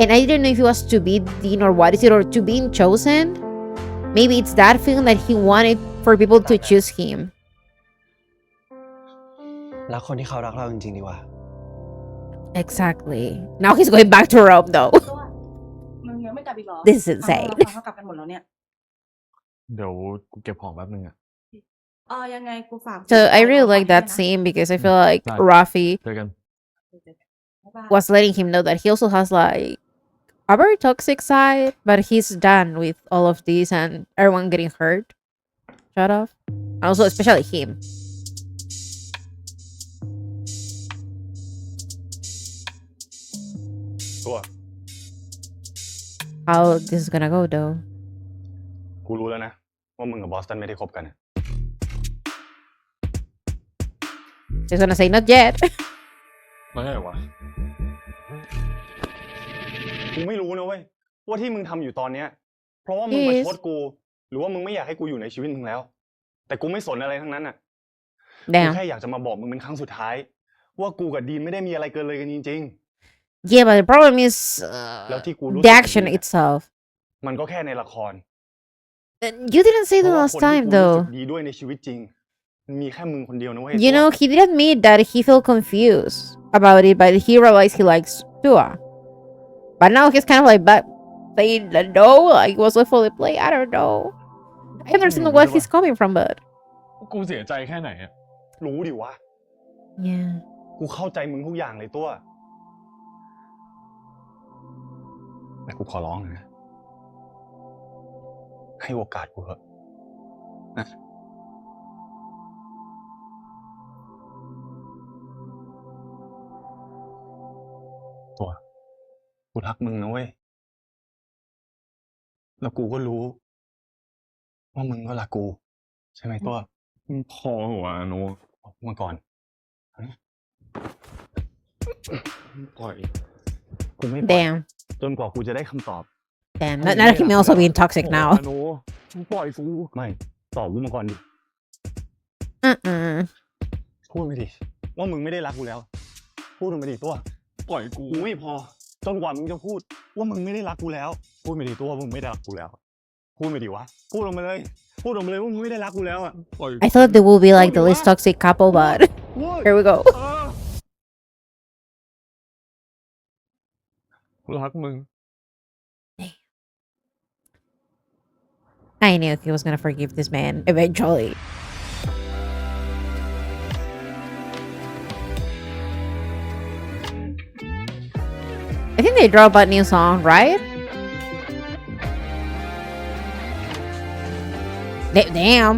And I didn't know if it was to be Dean or what is it, or to being chosen. Maybe it's that feeling that he wanted for people to choose him. รักคนที่เขารักเราจริงๆดีกว่า Exactly. Now he's going back to Rome though. ตัวมึงยังไม่กลับอีกเหรอ This is ทำไม insane. เราเขากลับกันหมดแล้วเนี่ย เดี๋ยวกูเก็บของแป๊บนึงอะ ยังไงกูฝาก So I really like that scene because I feel like Right. Raffy เจอกัน บ๊ายบาย was letting him know that he also has like a very toxic side, but he's done with all of this and everyone getting hurt. Shut off. And also especially him. ตัว How this is gonna go though. กูรู้แล้วนะว่ามึงกับบอสตันไม่ได้คบกันอะ He's gonna say not yet. ไม่ใช่เหรอวะกูไม่รู้นะเว้ยว่าที่มึงทำอยู่ตอนเนี้ยเพราะว่ามึงประชดกูหรือว่ามึงไม่อยากให้กูอยู่ในชีวิตมึงแล้ว แต่กูไม่สนอะไรทั้งนั้นอ่ะกู Damn. แค่อยากจะมาบอกมึงเป็นครั้งสุดท้ายว่ากูกับดีนไม่ได้มีอะไรเกินเลยกันจริง Yeah, but the problem is แล้วที่กูรู้สึก the อย่าง action นี้อะ itself. มันก็แค่ในละคร You didn't say เพ the ราะว่า last คนที่ time กูรู้สึ though. กดีด้วยในชีวิตจริงมันมีแค่มึงคนเดียวนะเว้ย You know, he did admit that he felt confused about it, but he realized he likes Tua. But now he's kind of like, but played no, like was a fully play. I don't know. I understand where he's coming from, but กูเสียใจแค่ไหนอะรู้ดิวะ yeah. กูเข้าใจมึงทุกอย่างเลยตัว แต่กูขอร้องนะให้โอกาสกูเถอะนะตัวกูรักมึงนะเว้ย แล้วกูก็รู้ว่ามึงก็รักกู ใช่ไหมตัวพอหัวโนออกมาก่อนปล่อยกูไม่ปล่อย Damn. จนกว่ากูจะได้คำตอบ Damn. Not him also being toxic now. โนปล่อยกูไม่ตอบกูมาก่อนดิ พูดไปดิว่ามึงไม่ได้รักกูแล้ว พูดมาดิตัวปล่อยกูไม่พอจนกว่ามึงจะพูดว่ามึงไม่ได้รักกูแล้ว พูดไปดิตัวว่ามึงไม่ได้รักกูแล้ว พูดไปดิวะพูดออกมาเลยพูดออกมาเลยว่ามึงไม่ได้รักกูแล้วอ่ะปล่อย I thought they will be like the least toxic couple, but here we go. กูรักมึง I knew he was gonna forgive this man eventually. I think they dropped a new song, right? Damn.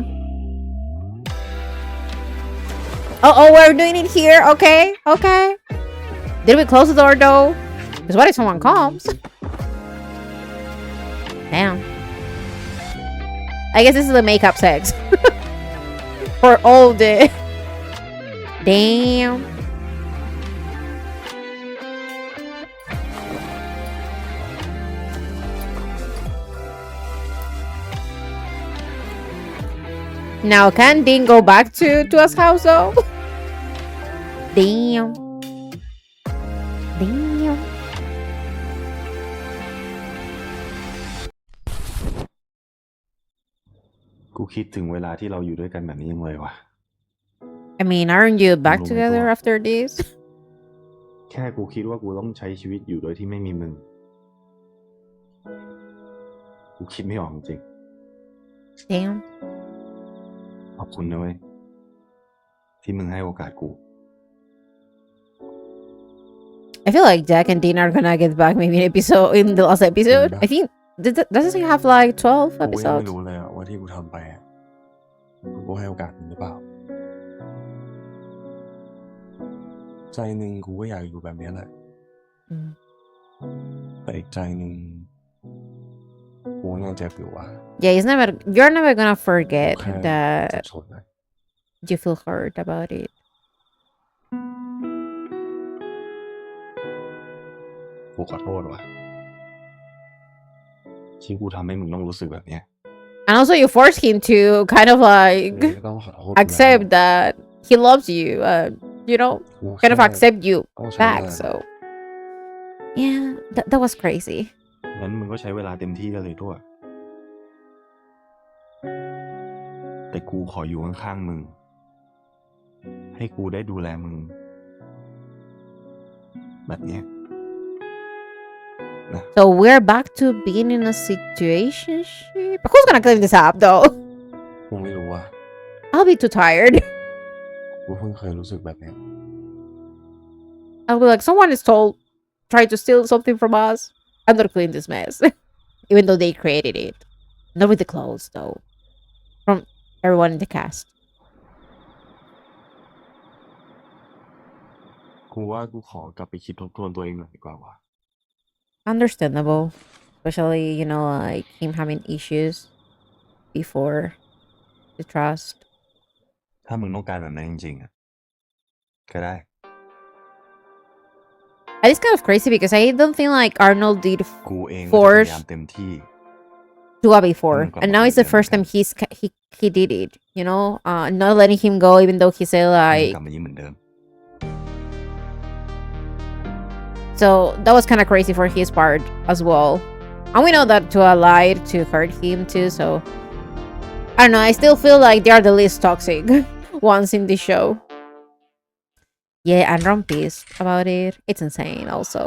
Oh, we're doing it here. Okay, okay. Did we close the door though? Because what if someone comes? Damn. I guess this is the makeup sex. For all the... Damn. Now, can Dean go back to his house though? Damn. Damn.กูคิดถึงเวลาที่เราอยู่ด้วยกันแบบนี้ยังเลยวะ I mean, aren't you back together after this? แค่กูคิดว่ากูต้องใช้ชีวิตอยู่โดยที่ไม่มีมึง กูคิดไม่ออกจริง Damn. ขอบคุณนะเว้ยที่มึงให้โอกาสกู I feel like Jack and Dean are gonna get back maybe in the last episode. I think doesn't it have like 12 กูยังไม่ episodes? รู้เลยว่าที่กูทำไปกูให้โอกาสมึงหรือเปล่า ใจหนึ่งกูก็อยากอยู่แบบนี้แหละ แต่อีกใจหนึ่งกูยังเจ็บอยู่ว่ะ Yeah, you're never gonna forget แค่ that เจ็บสดเลย you feel hurt about it. กูขอโทษว่ะที่กูทำให้มึงต้องรู้สึกแบบเนี้ย And also you force him to kind of like ก็ต้องขอโทษ accept that he loves you, you know, กู kind of แค่ accept you ต้องใช้ back. เวลา So yeah, that was crazy. งั้นมึงก็ใช้เวลาเต็มที่ได้เลยตัวแต่กูขออยู่ข้างๆมึงให้ ให้กูได้ดูแลมึงแบบเนี้ย So we're back to being in a situationship. Who's gonna clean this up though? กูไม่รู้ว่า I'll be too tired. กูเพิ่งเคยรู้สึกแบบเนี้ย I'll be like, someone is trying to steal something from us. I'm gonna clean this mess. Even though they created it. Not with the clothes though. From everyone in the cast. กูว่ากูขอกลับไปคิดทบทวนตัวเองหน่อยดีกว่าว่ะ Understandable. Especially, you know, like him having issues before the trust. ถ้ามึงต้องการแบบนั้นจริงๆอ่ะก็ได้ And it's kind of crazy because I don't think like Arnold did กูเองก็จะพยายามเต็มที่ do it before, and now it's the first time he did it. You know, not letting him go even though he said มึง like. กลับมายิ้มเหมือนเดิม So that was kind of crazy for his part as well, and we know that Tua lied to hurt him too. So I don't know. I still feel like they are the least toxic ones in this show. Yeah, and I'm pissed about it. It's insane also.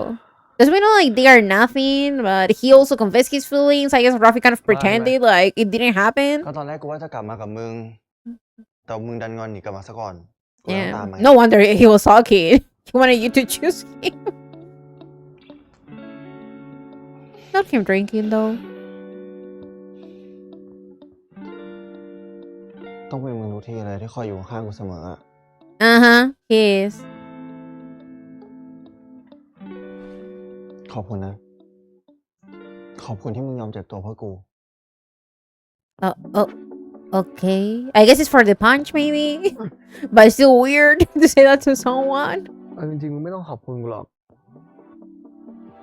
Because we know like they are nothing, but he also confessed his feelings. I guess Raffy kind of pretended like it didn't happen. ก็ตอนแรกกูว่าจะกลับมากับมึง แต่มึงดันงอนหนีกลับมาซะก่อน กูต้องตาม Yeah. มา No wonder he was sulky. He wanted you to choose him. Not him drinking though. ต้องเป็นมึงทุกทีเลยที่คอยอยู่ข้างกูเสมอ He is. ขอบคุณนะ ขอบคุณที่มึงยอมเจ็บตัวเพื่อกู Oh, okay. I guess it's for the punch maybe. But it's still weird to say that to someone. เอาจริงๆมึงไม่ต้องขอบคุณกูหรอก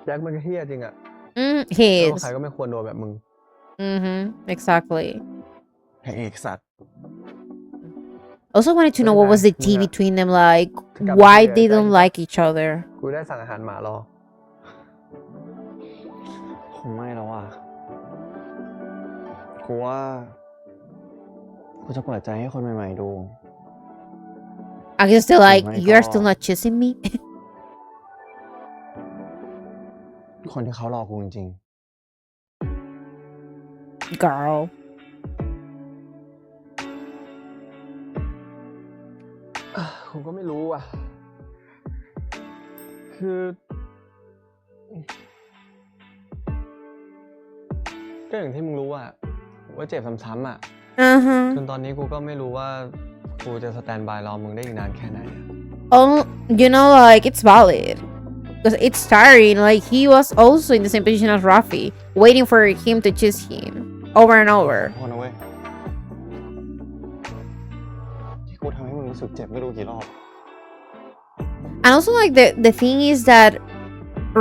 แจ็คมันก็เฮี้ยจริงอะ He แล้ว is. ใครก็ไม่ควรโดนแบบมึง Exactly. ไอ้เอกสัตว์ Also wanted to know what was the tea between them like. Why they don't like each other. กูได้สั่งอาหารหมารอ คงไม่แล้วอ่ะ กูว่า กูจะเปิดใจให้คนใหม่ๆดู I guess they're like, Oh my you're still God. not choosing me. คนที่เขารอกูจริง Girl. กูก็ไม่รู้อ่ะ คือก็อย่างที่มึงรู้อ่ะว่าเจ็บซ้ำๆอ่ะ จนตอนนี้กูก็ไม่รู้ว่ากูจะสแตนบายรอมึงได้อีกนานแค่ไหนอะ Oh, you know, like, it's valid. Because it's tiring. Like, he was also in the same position as Raffy, waiting for him to choose him over and ๆ over. ขอโทษนะเว้ย ที่กูทำให้มึงรู้สึกเจ็บไม่รู้กี่รอบ And also, like, the thing is that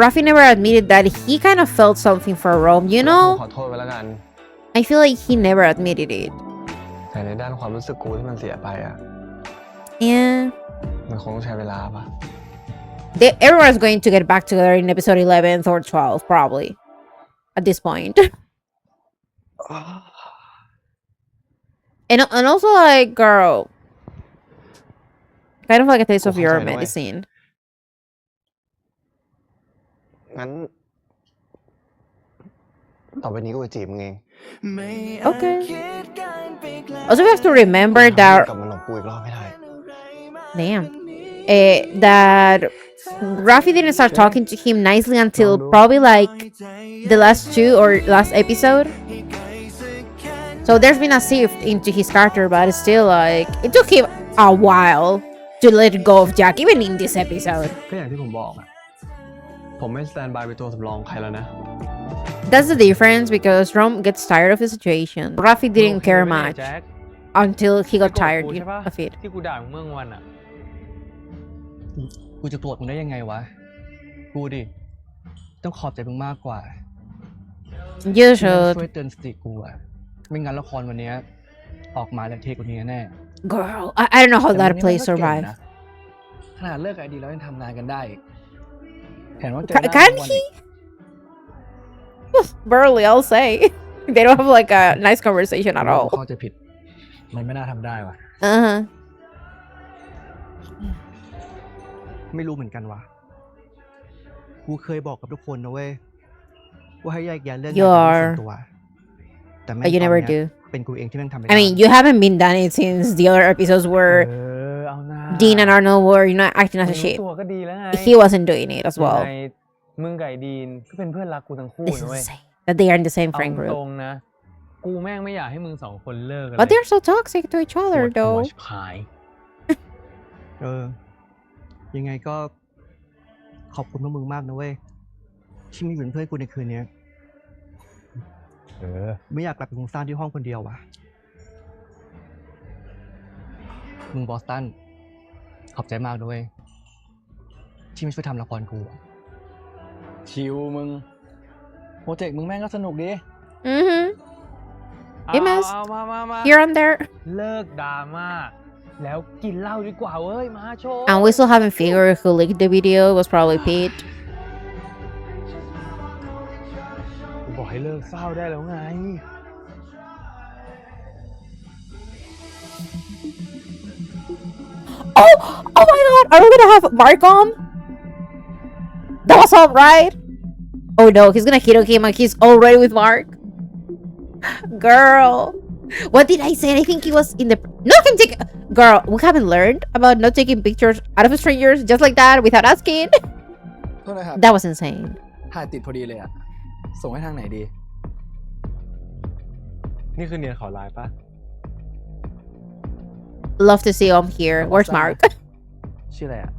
Raffy never admitted that he kind of felt something for Rome, you กู know? ขอโทษไว้แล้วกัน I feel like he never admitted it. แต่ในด้านความรู้สึกกูที่มันเสียไปอ่ะ Yeah. มันคงต้องใช้เวลาปะ Everyone's going to get back together in episode 11th or 12th, probably. At this point. And also, like, girl. Kind of like a taste of your medicine. งั้น ต่อไปนี้กูจะจีบมึงเอง Okay. Also, we have to remember ก that... ลับมาหลอกกูอีกรอบไม่ได้ Damn. That Raffy didn't start talking to him nicely until probably like the last 2 or last episode. So there's been a shift into his character, but it's still like it took him a while to let go of Jack, even in this episode. ก็อย่างที่ผมบอกอะผมไม่สแตนบายเป็นตัวสำรองใครแล้วนะ That's the difference because Rome gets tired of the situation. Raffy didn't care much แจ็ค until he got tired ใช่ปะ of it. ที่กูด่ามึงเมื่อวันอะ กูจะโกรธมึงได้ยังไงวะ กูดิ ต้องขอบใจมึงมากกว่า You ที่มึง should. ช่วยเตือนสติกูอะไม่งั้นละครวันเนี้ยออกมาแล้วเทกว่านี้แน่ Girl, I don't know how แต่ that มึงนี่ play มันก็เก่ง survived. นะขนาดเลิกกับไอดีแล้วยังทำงานกันได้อีกแถมว่าเจอห Can น้าทุกวัน he? อีก Barely, I'll say. They don't have like a nice conversation at กู all. เข้าใจผิด มันไม่น่าทำได้ว่ะ Uh-huh. ไม่รู้เหมือนกันว่ะกูเคยบอกกับทุกคนนะเว้ยว่าให้แยกแยะเรื่องงาน You กับเรื่องส่วน are, ตัวแต่แม่ง but you ตอน never เนี้ย do. เป็นกูเองที่แม่งทำไม่ I ได้ mean, you haven't been done it since the other episodes เอ where อ เอาหน้า Dean and Arnold were, you know, acting มึ as ง a รู้ shit. ตัวก็ดีแล้วไง He wasn't doing it as ยัง well. ไงมึงกับไอ้ดีนก็เป็นเพื่อนรักกูทั้งคู่ This นะ is เว้ย insane that they are in the same เอา friend ต group. รงๆนะ กูแม่งไม่อยากให้มึงสองคนเลิกกัน But they're so toxic to each ปว other, ดหัว though. ชิบหาย ยังไงก็ขอบคุณพวกมึงมากนะเว้ยที่มาอยู่เป็นเพื่อนกูในคืนนี้ เออ ไม่อยากกลับไปฟุ้งซ่านที่ห้องคนเดียวว่ะมึงบอสตันขอบใจมากด้วยที่มาช่วยทำละครกูอะ ชิวมึง โปรเจกต์มึงแม่งก็สนุกดี Mm-hmm. เอา Yes, เอามา here and there. เลิกดราม่าแล้วกินเหล้าดีกว่าเว้ย มาโชว์ And we still haven't figured who leaked the video. It was probably Pete. กูบอกให้เลิกเศร้าได้แล้วไง Oh my god, are we gonna have MarkOhm? That was all right. Oh no, he's gonna hit him like he's already with Mark. Girl, what did I say? I think he was in the. Not him take. Girl, we haven't learned about not taking pictures out of strangers just like that without asking. โทษนะครับ That was insane. ถ่ายติดพอดีเลยอะส่งให้ทางไหนดี นี่คือเนียนขอไลน์ปะ Love to see him here. Where's Mark? ชื่ออะไรอ่ะ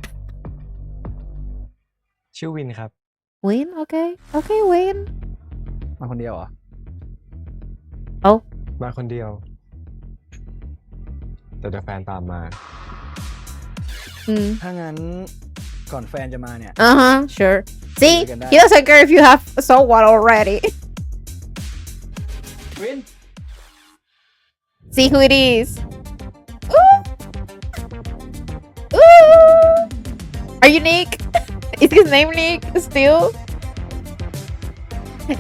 ชื่อวินครับ Win? Okay. Okay, Win. มาคนเดียวเหรอ Oh. มาคนเดียว แต่เดี๋ยวแฟนตามมา ถ้างั้นก่อนแฟนจะมาเนี่ย Uh-huh, sure. See? Look at that. He doesn't care if you have someone already. วิน See who it is. Ooh. Ooh. Are you Nick? Is his name Nick still?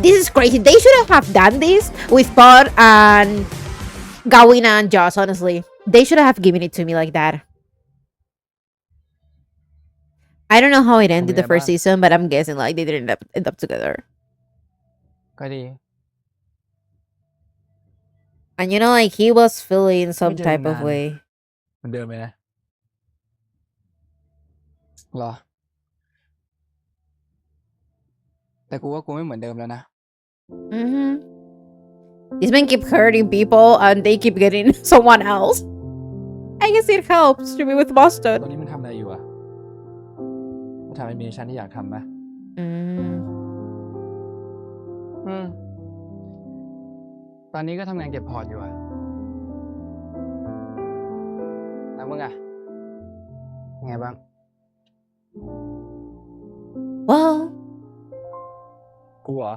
This is crazy. They shouldn't have done this with Pod and Gawina and Joss, honestly. They should have given it to me like that. I don't know how it ended the first season, but I'm guessing like they didn't end up together. ก็ดี And you know, like he was feeling some type of way. เหมือนเดิมเลยนะหรอ แต่กูว่ากูไม่เหมือนเดิมแล้วนะ Mm-hmm. These men keep hurting people and they keep getting someone else. I guess it helps to be with ตอน Boston. นี้มันทำอะไรอยู่อะมันทำให้มีชั้นที่อยากทำไหม ตอนนี้ก็ทำงานเก็บพอร์ตอยู่อะแล้วมึงอะไงบ้าง Well, กูเหรอ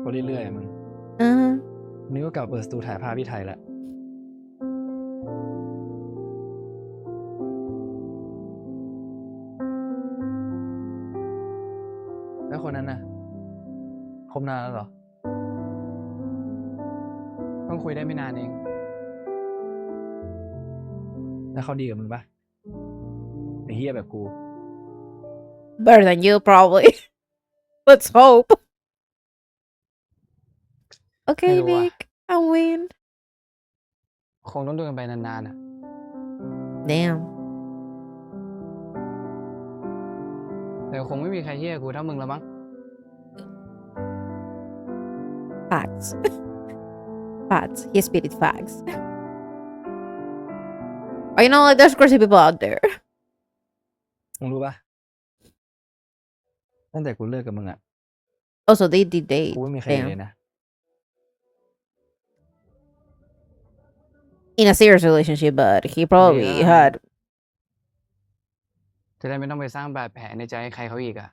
ก็เรื่อยๆอะมึง uh, วันนี้ก็กลับเปิดสตูถ่ายภาพที่ไทยแล้วแล้วคนนั้นน่ะคบนานแล้วเหรอเพิ่งคุยได้ไม่นานเองแล้วเขาดีกับมึงปะไอ้เหี้ยแบบกู better than you, probably. Let's hope. Okay, ไม่รู้ว่ะ Nick. I win. คงต้องดูกันไปนานๆอ่ะ Damn. แต่คงไม่มีใครเหี้ยกูเท่ามึงแล้วมั้ง Facts. Facts. He spitted facts. But you know, like, there's crazy people out there. มึงรู้ปะตั้งแต่กูเลิกกับมึงอ่ะ Also, they did date. กูไม่มีใครเลย Damn. นะ In a serious relationship, but he probably Yeah. had. จะได้ไม่ต้องไปสร้างบาดแผลในใจให้ใครเขาอีกอ่ะ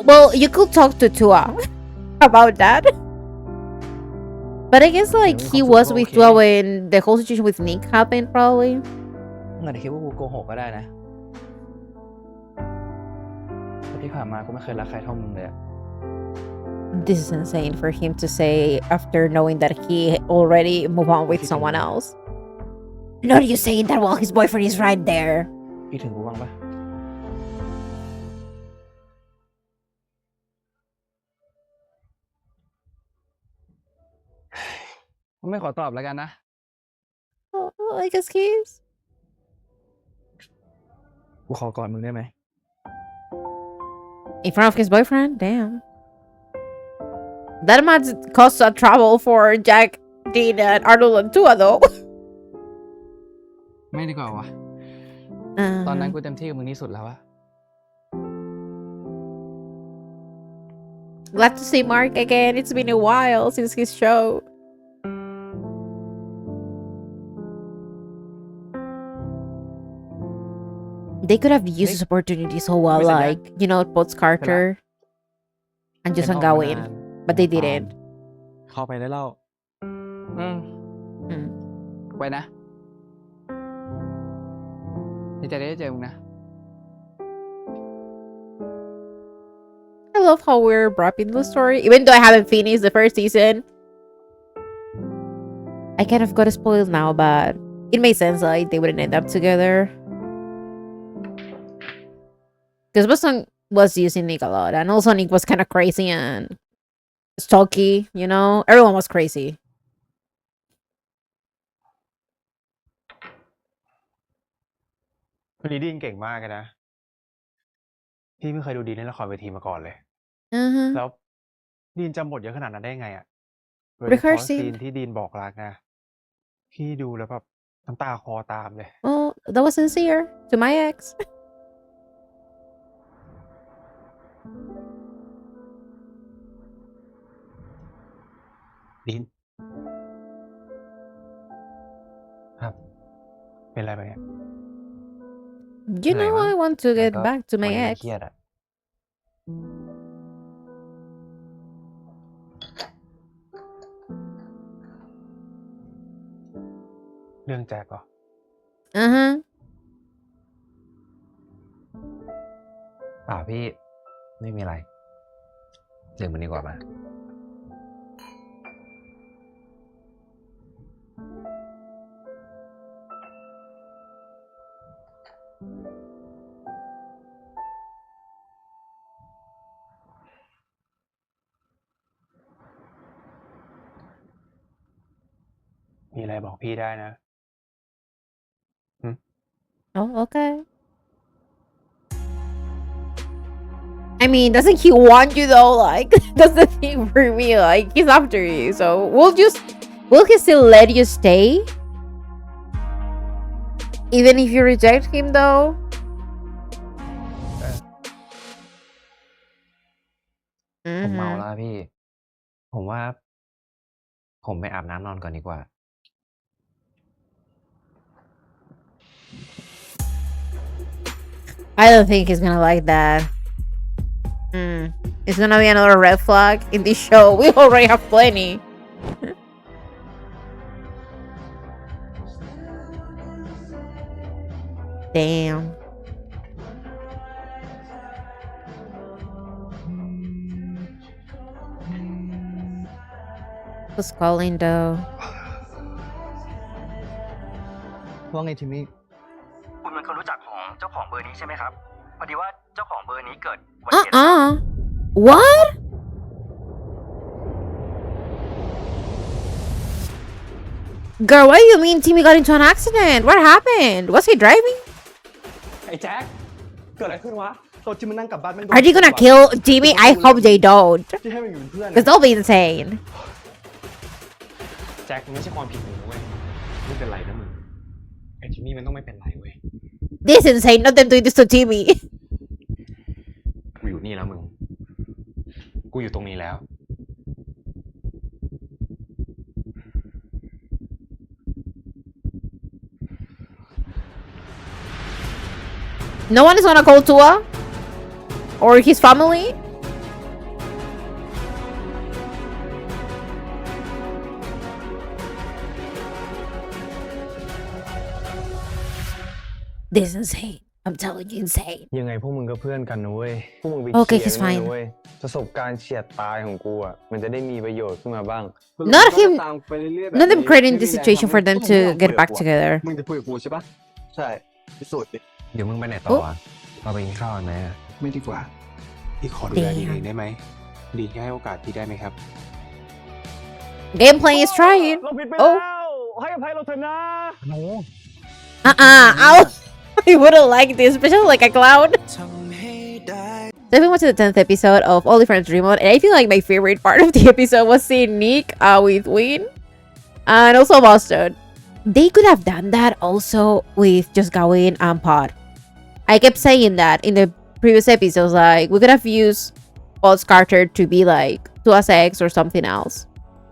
Well, you could talk to Tua about that. But I guess like Yeah, we he hope was so, with okay. Tua when the whole situation with Nick happened, probably. มึงอาจจะคิดว่ากูโกหกก็ได้นะแต่ที่ผ่านมากูไม่เคยรักใครเท่ามึงเลยอะ This is insane for him to say after knowing that he already moved on with someone else. Not you saying that while his boyfriend is right there. พี่ถึงกูบ้างปะไม่ขอตอบแล้วกันนะ I guess kiss. กูขอกอดมึงได้ไหม In front of his boyfriend? Damn. That might cost a trouble for Jack, Dean, and Arnold and Tua, though. ไม่ดีกว่าวะ ตอนนั้นกูเต็มที่กับมึงที่สุดแล้วอะ Glad to see Mark again. It's been a while since his show. They could have used this opportunity so well, like, you know, Potts Carter and just hung out in, but they didn't. เข้าไปได้แล้ว ไว้นะดีใจได้เจอมึงนะ I love how we're wrapping the story, even though I haven't finished the first season. I kind of got spoiled now, but it made sense like they wouldn't end up together. Because Boston was using Nick a lot, and also Nick was kind of crazy and stalky, you know? Everyone was crazy. คนนี้ดีนเก่งมากเลยนะ พี่ไม่เคยดูดีนเล่นละครเวทีมาก่อนเลย แล้วดีนจำบทเยอะขนาดนั้นได้ไงอ่ะโดยเฉพาะ Rehearsing ซีนที่ดีนบอกรักนะพี่ดูแล้วแบบน้ำตาคลอตามเลย Well, that was sincere to my ex. ดีนครับ เป็นอะไรไปเนี่ย You know, I want to แล้ว get ก็ back to วัน my นี้มัน ex. เครียดอะ เรื่องแจ็คเหรอ เปล่าพี่ ไม่มีอะไรดื่มมันดีกว่ามา มีอะไรบอกพี่ได้นะ Oh, okay. I mean, doesn't he want you though? Like, that's the thing for me. Like, he's after you, so will he still let you stay? Even if you reject him, though. ผมเมาแล้วพี่ ผมว่า ผมไปอาบน้ำนอนก่อนดีกว่า I don't think he's gonna like that. It's gonna be another red flag in this show. We already have plenty. Damn. Who's calling though? ว่าไงทิมมี่ คุณเป็นคนรู้จักของเจ้าของเบอร์นี้ใช่ไหมครับ พอดีว่าเจ้าของเบอร์นี้เกิดอุบัติเหตุ What? Girl, what do you mean Timmy got into an accident? What happened? Was he driving? ไอ้แจ็ค เกิดอะไรขึ้นวะตอนที่มันนั่งกลับบ้านแม่งโดน Are they gonna kill Timmy? I hope they don't. ที่ให้มันอยู่เป็นเพื่อน Because that'll be insane. แจ็คมันไม่ใช่ความผิดมึงนะเว้ย ไม่เป็นไรนะมึง ไอ้จิมมี่มันต้องไม่เป็นไรเว้ย This is insane. Not them doing this to Timmy. กูอยู่นี่แล้วมึง กูอยู่ตรงนี้แล้ว No one is gonna call Tua or his family. This is insane. I'm telling you, insane. ยังไงพวกมึงก็เพื่อนกันนะเว้ย พวกมึงไป Okay, เคลีย he's ร์กันด้วย fine. นะเว้ย ประสบการณ์เฉียดตายของกูอ่ะ มันจะได้มีประโยชน์ขึ้นมาบ้าง Not him, ตามไปเรื่อยๆแบบ not them นี้ creating ไม่ the มีแรง situation ทำ for ให้ them พวกมึง to อยาก get คุย back กับกูอะ together. มึงจะคุยกับกูใช่ปะใช่พิสูจน์ดิ เดี๋ยวมึงไปไหนต่ออ่ะเราไปกินข้าวกันไหมอะ ไม่ดีกว่า พี่ขอดูแลดีๆได้ไหมดีให้โอกาสพี่ได้ไหมครับ Gameplay is trying. เราผิดไป Oh. แล้วให้อภัยเราเถอะนะ โน I wouldn't like this, especially like a clown. So we went to the 10th episode of Only Friends Dream On, and I feel like my favorite part of the episode was seeing Nick with Win and also Boston. They could have done that also with just Gawain and Pod. I kept saying that in the previous episodes, like we could have used Pod's Carter to be like Tua's ex or something else.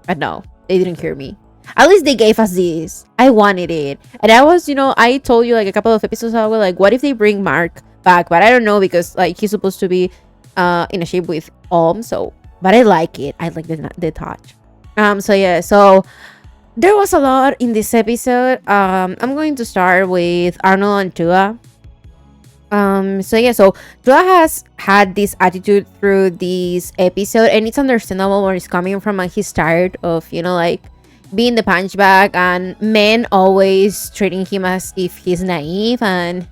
But no, they didn't hear me. At least they gave us this. I wanted it. And I was, I told you like a couple of episodes ago, like, what if they bring Mark back? But I don't know because like he's supposed to be in a ship with Om. So, but I like it. I like the touch. So yeah, so there was a lot in this episode. I'm going to start with Arnold and Tua. So yeah, so Tua has had this attitude through this episode, and it's understandable where it's coming from. And he's tired of, like being the punch bag and men always treating him as if he's naive and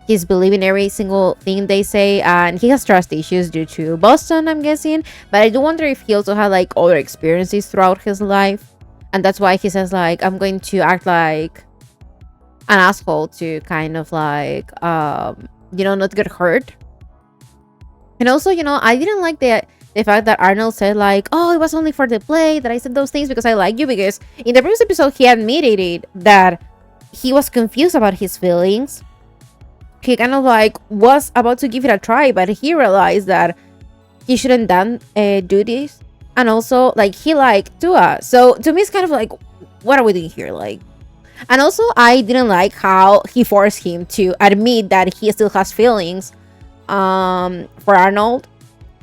he's believing every single thing they say, and he has trust issues due to Boston, I'm guessing. But I do wonder if he also had like other experiences throughout his life, and that's why he says like, I'm going to act like an asshole to kind of like not get hurt. And also, I didn't like the fact that Arnold said like, oh, it was only for the play that I said those things because I like you, because in the previous episode he admitted it, that he was confused about his feelings. He kind of like was about to give it a try, but he realized that he shouldn't do this. And also like he liked Tua, so to me it's kind of like, what are we doing here? Like, and also I didn't like how he forced him to admit that he still has feelings for Arnold.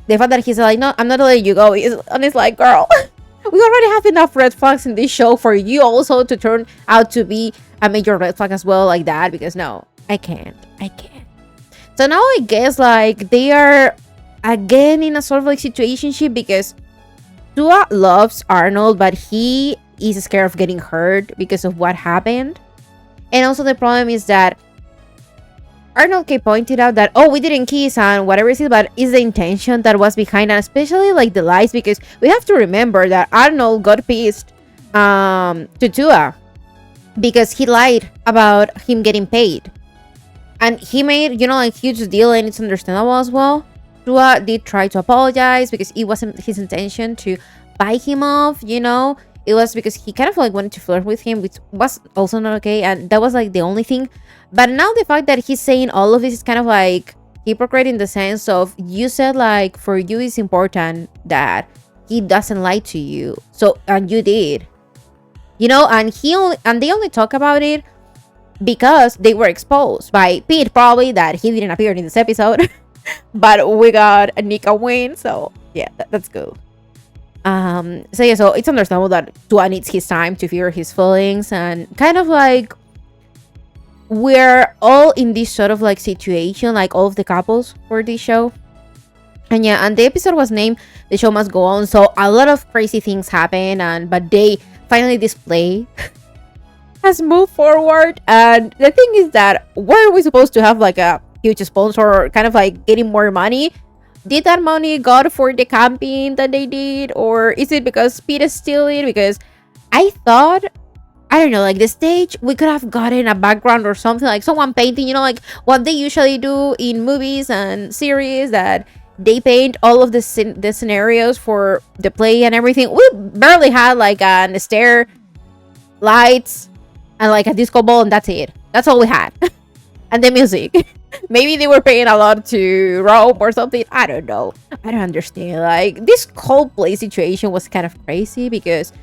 The fact that he's like, no, I'm not letting you go. And it's like, girl, we already have enough red flags in this show for you also to turn out to be a major red flag as well, like that. Because no, I can't. So now I guess like they are again in a sort of like situationship, because Tua loves Arnold, but he is scared of getting hurt because of what happened. And also the problem is that Arnold pointed out that, oh, we didn't kiss and whatever it is, but is the intention that was behind, and especially like the lies, because we have to remember that Arnold got pissed to Tua because he lied about him getting paid, and he made like huge deal, and it's understandable as well. Tua did try to apologize because it wasn't his intention to buy him off, it was because he kind of like wanted to flirt with him, which was also not okay, and that was like the only thing. But now the fact that he's saying all of this is kind of like hypocrite, in the sense of, you said like for you it's important that he doesn't lie to you, so, and you did, and they only talk about it because they were exposed by Pete, probably, that he didn't appear in this episode. But we got Nika win, so yeah, that's good. So yeah, so it's understandable that Tua needs his time to figure his feelings, and kind of like we're all in this sort of like situation, like all of the couples for this show. And yeah, and the episode was named The Show Must Go On, so a lot of crazy things happen, but they finally display has moved forward. And the thing is that, were we supposed to have like a huge sponsor or kind of like getting more money? Did that money go for the campaign that they did, or is it because Pete is stealing? Because I thought, I don't know, like the stage, we could have gotten a background or something, like someone painting, like what they usually do in movies and series, that they paint all of the scenarios for the play and everything. We barely had like a stair, lights, and like a disco ball, and that's it. That's all we had. And the music. Maybe they were paying a lot to rope or something. I don't know. I don't understand. Like, this whole play situation was kind of crazy because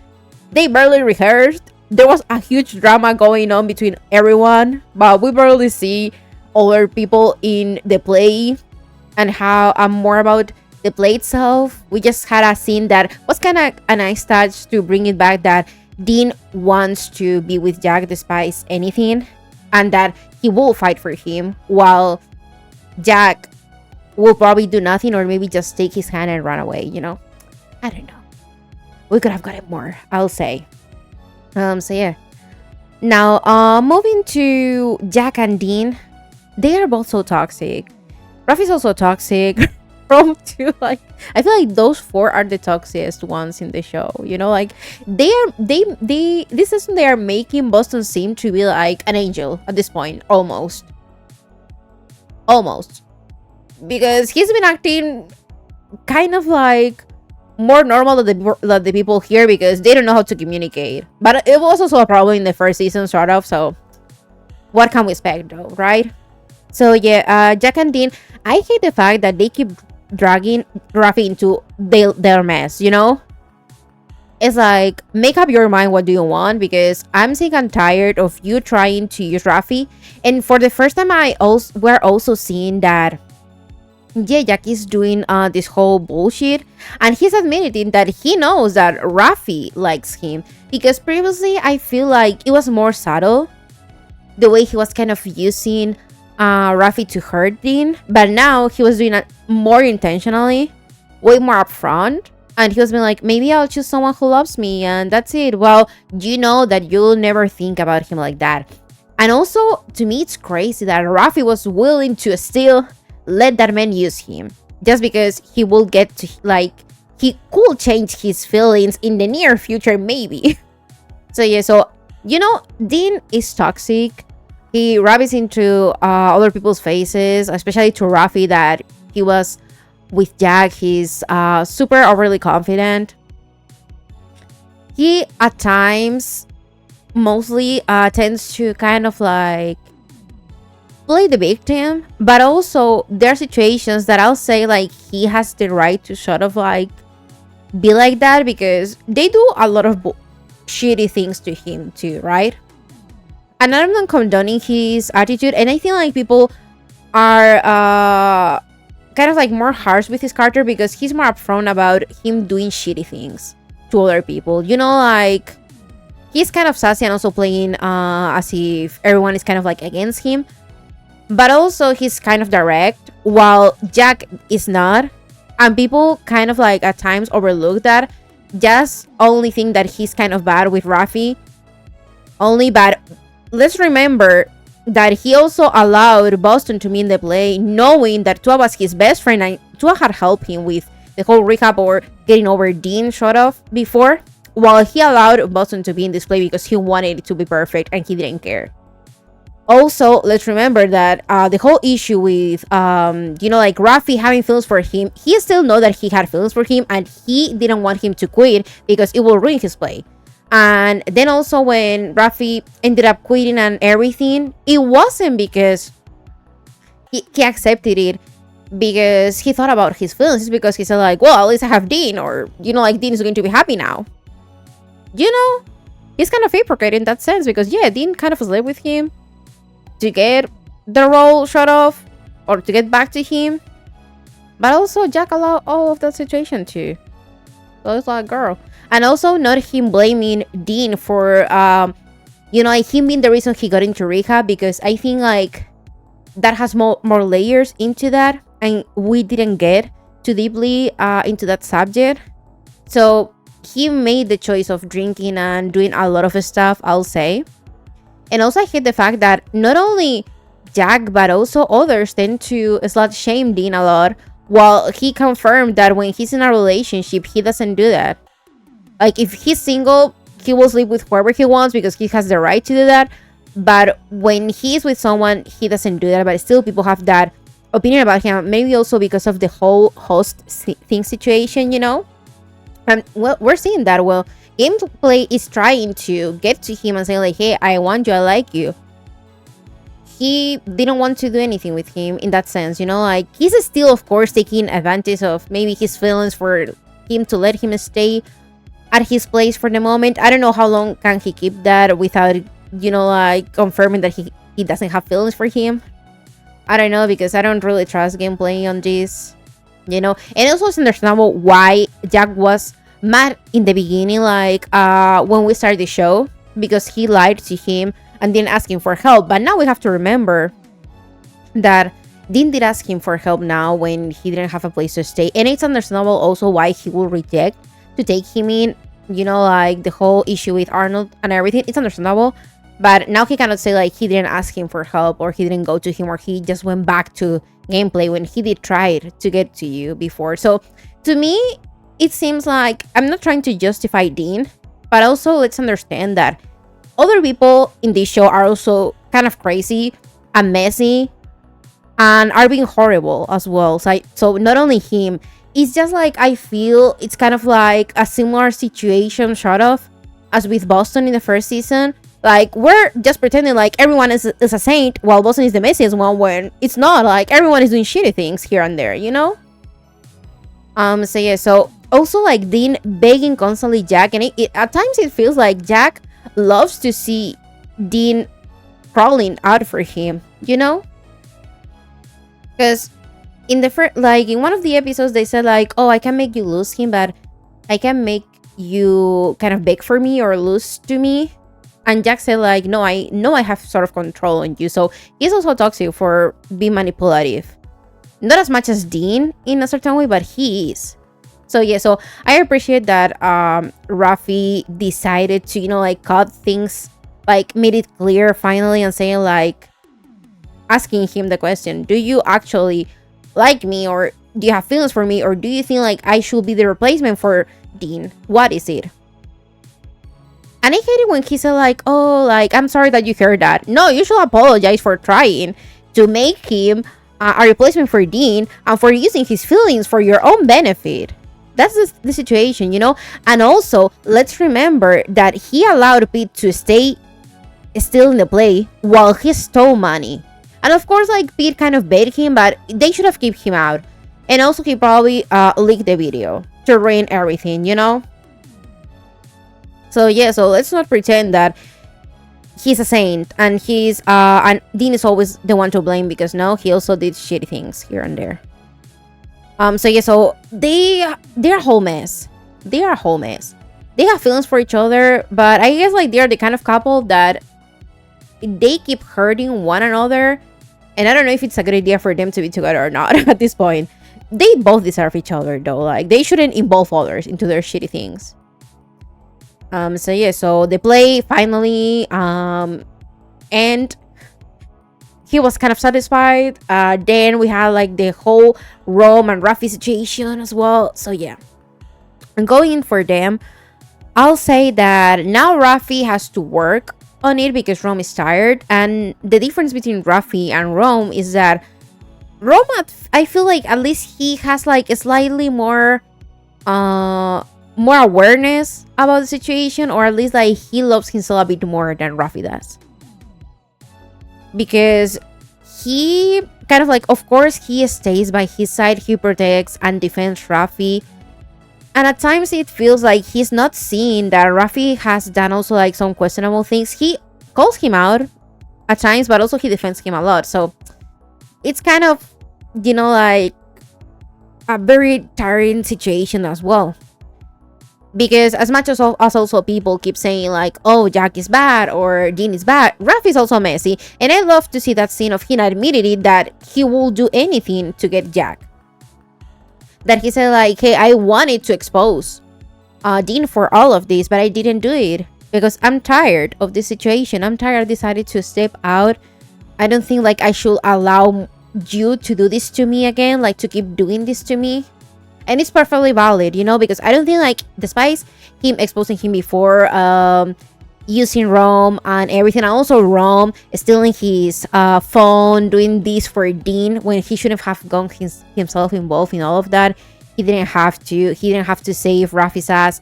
they barely rehearsed. There was a huge drama going on between everyone, but we barely see other people in the play and how more about the play itself. We just had a scene that was kind of a nice touch to bring it back, that Dean wants to be with Jack despite anything, and that he will fight for him, while Jack will probably do nothing or maybe just take his hand and run away, you know? I don't know. We could have gotten more, I'll say. So yeah. Now, moving to Jack and Dean, they are both so toxic. Raffy's also toxic. From two, like, I feel like those four are the toxiest ones in the show. You know, like this season they are making Boston seem to be like an angel at this point, almost, because he's been acting kind of like more normal than the people here because they don't know how to communicate. But it was also a problem in the first season, sort of. So, what can we expect, though, right? So yeah, Jack and Dean, I hate the fact that they keep dragging Raffy into their mess, you know? It's like, make up your mind, what do you want? Because I'm sick and tired of you trying to use Raffy. And for the first time, we're also seeing that, yeah, Jack is doing this whole bullshit. And he's admitting that he knows that Raffy likes him. Because previously, I feel like it was more subtle, the way he was kind of using Raffy to hurt Dean, but now he was doing it more intentionally, way more upfront, and he was being like, maybe I'll choose someone who loves me and that's it. Well, you know that you'll never think about him like that. And also, to me, it's crazy that Raffy was willing to still let that man use him just because he will get to, like, he could change his feelings in the near future, maybe. So yeah, so you know, Dean is toxic. He rubs into other people's faces, especially to Raffy, that he was with Jack. He's super overly confident. He, at times, mostly tends to kind of like play the victim. But also, there are situations that I'll say like he has the right to sort of like be like that because they do a lot of shitty things to him too, right? And I'm not condoning his attitude, and I feel like people are kind of like more harsh with his character because he's more upfront about him doing shitty things to other people. You know, like, he's kind of sassy and also playing as if everyone is kind of like against him. But also he's kind of direct, while Jack is not. And people kind of like at times overlook that. Just only think that he's kind of bad with Raffy. Only bad. Let's remember that he also allowed Boston to be in the play, knowing that Tua was his best friend and Tua had helped him with the whole recap or getting over Dean sort of before, while he allowed Boston to be in this play because he wanted it to be perfect and he didn't care. Also, let's remember that the whole issue with, you know, like Raffy having feelings for him, he still know that he had feelings for him and he didn't want him to quit because it will ruin his play. And then also when Raffy ended up quitting and everything, it wasn't because he accepted it because he thought about his feelings. It's because he said like, well, at least I have Dean, or, you know, like, Dean is going to be happy now. You know, he's kind of hypocrite in that sense because, yeah, Dean kind of slept with him to get the role shut off or to get back to him. But also Jack allowed all of that situation too. So it's like, girl. And also not him blaming Dean for, you know, like him being the reason he got into rehab, because I think like that has more layers into that, and we didn't get too deeply into that subject. So he made the choice of drinking and doing a lot of stuff, I'll say. And also I hate the fact that not only Jack but also others tend to slut shame Dean a lot, while he confirmed that when he's in a relationship he doesn't do that. Like, if he's single, he will sleep with whoever he wants because he has the right to do that. But when he's with someone, he doesn't do that. But still, people have that opinion about him. Maybe also because of the whole host thing situation, you know? And, well, we're seeing that. Well, Gameplay is trying to get to him and say, like, hey, I want you, I like you. He didn't want to do anything with him in that sense, you know? Like, he's still, of course, taking advantage of maybe his feelings for him to let him stay at his place for the moment. I don't know how long can he keep that without, you know, like confirming that he doesn't have feelings for him. I don't know, because I don't really trust Gameplay on this, you know. And also it's understandable why Jack was mad in the beginning, like when we started the show, because he lied to him and Dean asking for help. But now we have to remember that Dean did ask him for help now when he didn't have a place to stay. And it's understandable also why he will reject to take him in. You know, like the whole issue with Arnold and everything. It's understandable. But now he cannot say like he didn't ask him for help, or he didn't go to him, or he just went back to gameplay when he did try to get to you before. So to me, it seems like I'm not trying to justify Dean, but also let's understand that other people in this show are also kind of crazy and messy and are being horrible as well. So not only him, it's just like I feel it's kind of like a similar situation sort of as with Boston in the first season. Like, we're just pretending like everyone is a saint while Boston is the messiest one, when it's not. Like, everyone is doing shitty things here and there, you know? So yeah, so also like Dean begging constantly Jack, and at times it feels like Jack loves to see Dean crawling out for him, you know? Because in the first, like in one of the episodes, they said like, oh, I can make you lose him, but I can make you kind of beg for me or lose to me. And Jack said like, no, I know I have sort of control on you. So he's also toxic for being manipulative. Not as much as Dean in a certain way, but he is. So yeah, so I appreciate that Raffy decided to, you know, like cut things, like made it clear finally, and saying like, asking him the question, do you actually like me, or do you have feelings for me, or do you think like I should be the replacement for Dean? What is it? And I hate it when he said like, oh, like, I'm sorry that you heard that. No, you should apologize for trying to make him a replacement for Dean and for using his feelings for your own benefit. That's the situation, you know? And also, let's remember that he allowed Pete to stay still in the play while he stole money. And of course, like, Pete kind of begged him, but they should have kept him out. And also, he probably leaked the video to ruin everything, you know? So yeah, so let's not pretend that he's a saint and and Dean is always the one to blame, because no, he also did shitty things here and there. So yeah, so they're a whole mess. They are a whole mess. They have feelings for each other, but I guess like they're the kind of couple that they keep hurting one another, and I don't know if it's a good idea for them to be together or not at this point. They both deserve each other though. Like, they shouldn't involve others into their shitty things. So yeah, so the play finally and he was kind of satisfied. Then we had like the whole Rome and Raffy situation as well. So yeah, and going in for them, I'll say that now Raffy has to work on it because Rome is tired. And the difference between Raffy and Rome is that Rome, I feel like at least he has like a slightly more awareness about the situation, or at least like he loves himself a bit more than Raffy does, because he kind of like, of course he stays by his side, he protects and defends Raffy, and at times it feels like he's not seeing that Raffy has done also like some questionable things. He calls him out at times, but also he defends him a lot. So it's kind of, you know, like a very tiring situation as well. Because as much as also people keep saying like, oh, Jack is bad or Dean is bad, Raffy is also messy. And I love to see that scene of him admitting it, that he will do anything to get Jack. That he said like, hey, I wanted to expose Dean for all of this, but I didn't do it because I'm tired of this situation. I'm tired. I decided to step out. I don't think like I should allow you to do this to me again, like to keep doing this to me. And it's perfectly valid, you know, because I don't think like, despite him exposing him before, using Rome and everything, and also Rome stealing his phone, doing this for Dean when he shouldn't have gone himself involved in all of that. He didn't have to. He didn't have to save Raffy's ass.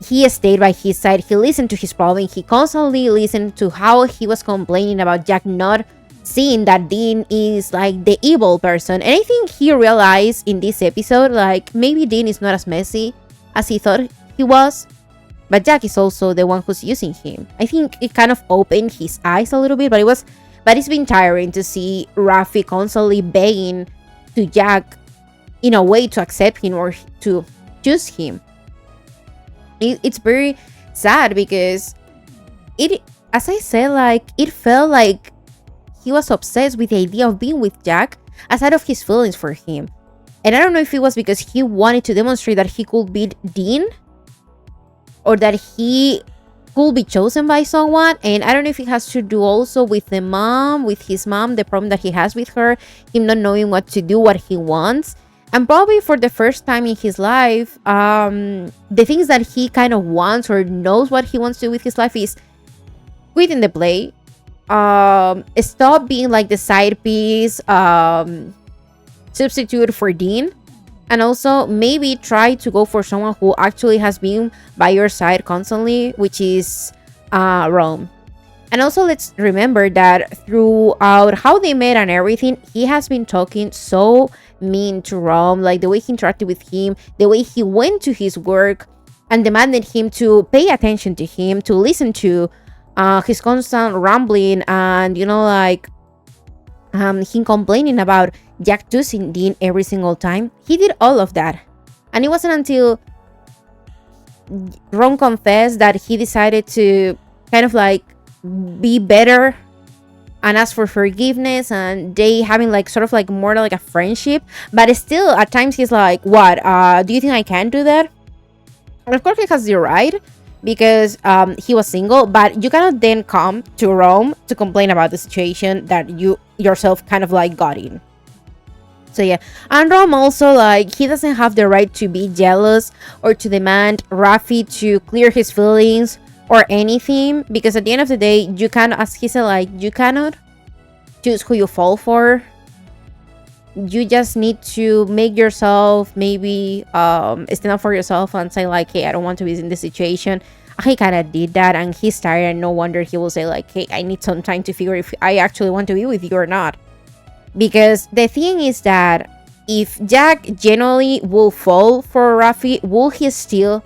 He stayed by his side. He listened to his problem. He constantly listened to how he was complaining about Jack not seeing that Dean is like the evil person. And I think he realized in this episode like maybe Dean is not as messy as he thought he was, but Jack is also the one who's using him. I think it kind of opened his eyes a little bit, but it's been tiring to see Raffy constantly begging to Jack in a way to accept him or to choose him. It's very sad because as I said, like, it felt like he was obsessed with the idea of being with Jack aside of his feelings for him. And I don't know if it was because he wanted to demonstrate that he could beat Dean, or that he could be chosen by someone. And I don't know if it has to do also with the mom, with his mom, the problem that he has with her, him not knowing what to do, what he wants. And probably for the first time in his life, the things that he kind of wants or knows what he wants to do with his life is quitting the play, stop being like the side piece, substitute for Dean, and also maybe try to go for someone who actually has been by your side constantly, which is Rome. And also, let's remember that throughout how they met and everything, he has been talking so mean to Rome, like the way he interacted with him, the way he went to his work and demanded him to pay attention to him, to listen to his constant rambling, and like him complaining about Jack choosing Dean every single time. He did all of that, and it wasn't until Ron confessed that he decided to kind of like be better and ask for forgiveness, and they having like sort of like more like a friendship. But still at times he's like, what, do you think I can do that? And of course he has the right, because he was single, but you cannot then come to Rome to complain about the situation that you yourself kind of like got in. So yeah, and Rome also, like, he doesn't have the right to be jealous or to demand RAFFY to clear his feelings or anything, because at the end of the day, you can, as he said, like, you cannot choose who you fall for. You just need to make yourself maybe stand up for yourself and say like, hey, I don't want to be in this situation. He kind of did that, and he's tired, and no wonder he will say like, hey, I need some time to figure if I actually want to be with you or not. Because the thing is that if Jack genuinely will fall for RAFFY, will he still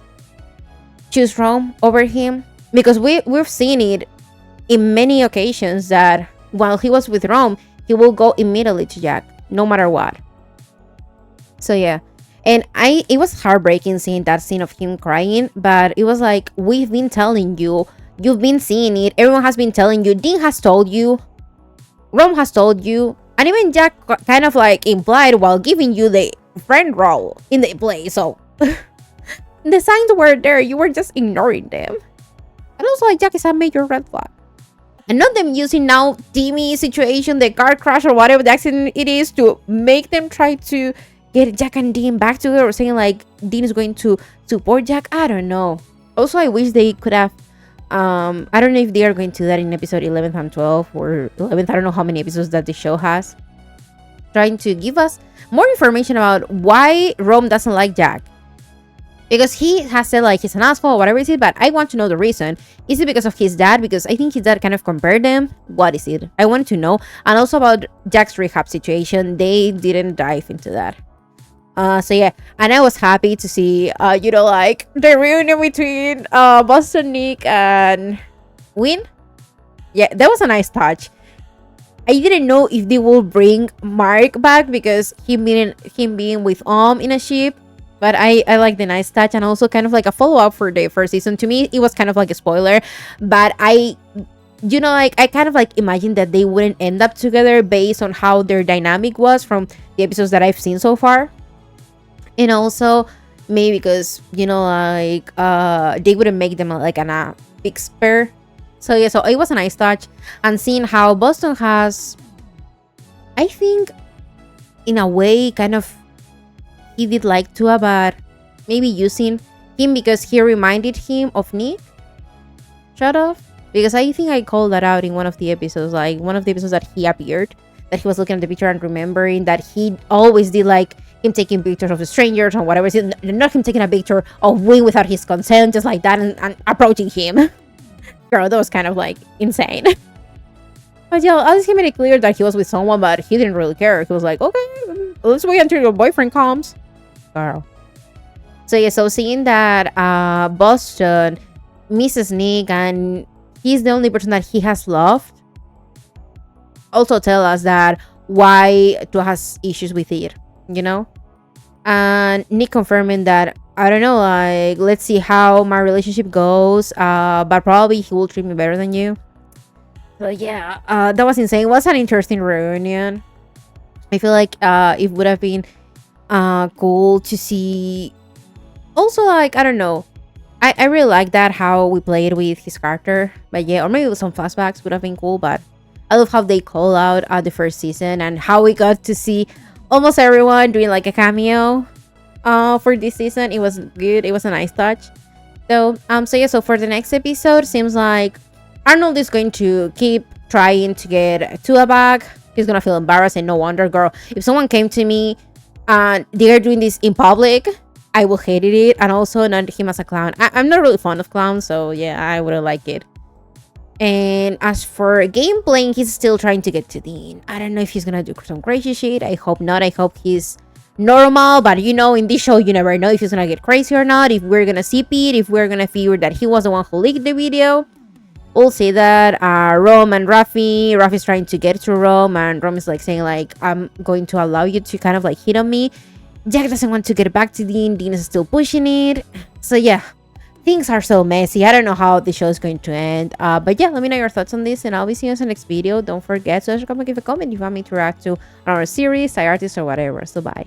choose Rome over him? Because we've seen it in many occasions that while he was with Rome, he will go immediately to Jack, no matter what. So yeah, and it was heartbreaking seeing that scene of him crying, but it was like, we've been telling you, you've been seeing it, everyone has been telling you, Dean has told you, Rome has told you, and even Jack kind of like implied while giving you the friend role in the play. So the signs were there, you were just ignoring them. And also, like, Jack is a major red flag. And not them using now Timmy situation, the car crash or whatever the accident it is, to make them try to get Jack and Dean back together, or saying like Dean is going to support Jack. I don't know. Also, I wish they could have I don't know if they are going to do that in episode 11th and 12th or 11th. I don't know how many episodes that the show has, trying to give us more information about why Rome doesn't like Jack. Because he has said like he's an asshole or whatever it is, but I want to know the reason. Is it because of his dad? Because I think his dad kind of compared them. What is it? I want to know. And also about Jack's rehab situation. They didn't dive into that. So yeah, and I was happy to see like the reunion between Boston, Nick, and Win. Yeah, that was a nice touch. I didn't know if they will bring Mark back because him being with in a ship. But I like the nice touch, and also kind of like a follow-up for the first season. To me, it was kind of like a spoiler, but I kind of like imagined that they wouldn't end up together based on how their dynamic was from the episodes that I've seen so far. And also maybe because they wouldn't make them like a big pair. So yeah, so it was a nice touch. And seeing how Boston has, I think in a way, kind of, he did like Tua, but maybe using him because he reminded him of Nick. Shut up. Because I think I called that out in one of the episodes, like one of the episodes that he appeared, that he was looking at the picture and remembering that he always did like him taking pictures of the strangers or whatever. Not him taking a picture of Wing without his consent, just like that, and approaching him. Girl, that was kind of like insane. But yeah, at least he made it clear that he was with someone, but he didn't really care. He was like, okay, let's wait until your boyfriend comes. Girl. So yeah, so seeing that Boston misses Nick and he's the only person that he has loved, also tell us that why Tua has issues with it, and Nick confirming that, I don't know, like, let's see how my relationship goes, but probably he will treat me better than you. But yeah, that was insane. It was an interesting reunion. I feel like it would have been cool to see. Also, like, I don't know. I really like that how we played with his character. But yeah, or maybe with some flashbacks would have been cool. But I love how they call out the first season and how we got to see almost everyone doing like a cameo for this season. It was good. It was a nice touch. So yeah, so for the next episode, seems like Arnold is going to keep trying to get Tua back. He's gonna feel embarrassed, and no wonder, girl. If someone came to me and they're doing this in public, I will hate it. And also not him as a clown. I'm not really fond of clowns, so yeah, I wouldn't like it. And as for gameplay, he's still trying to get to Dean. I don't know if he's gonna do some crazy shit. I hope not. I hope he's normal, but you know, in this show you never know if he's gonna get crazy or not, if we're gonna see Pete, if we're gonna figure that he was the one who leaked the video. We'll say that Rome and Raffy's trying to get to Rome, and Rome is like saying like, I'm going to allow you to kind of like hit on me. Jack doesn't want to get back to Dean is still pushing it. So yeah, things are so messy. I don't know how the show is going to end, but yeah, let me know your thoughts on this, and I'll be seeing you in the next video. Don't forget to give a comment if you want me to react to our series, side artist, or whatever. So bye.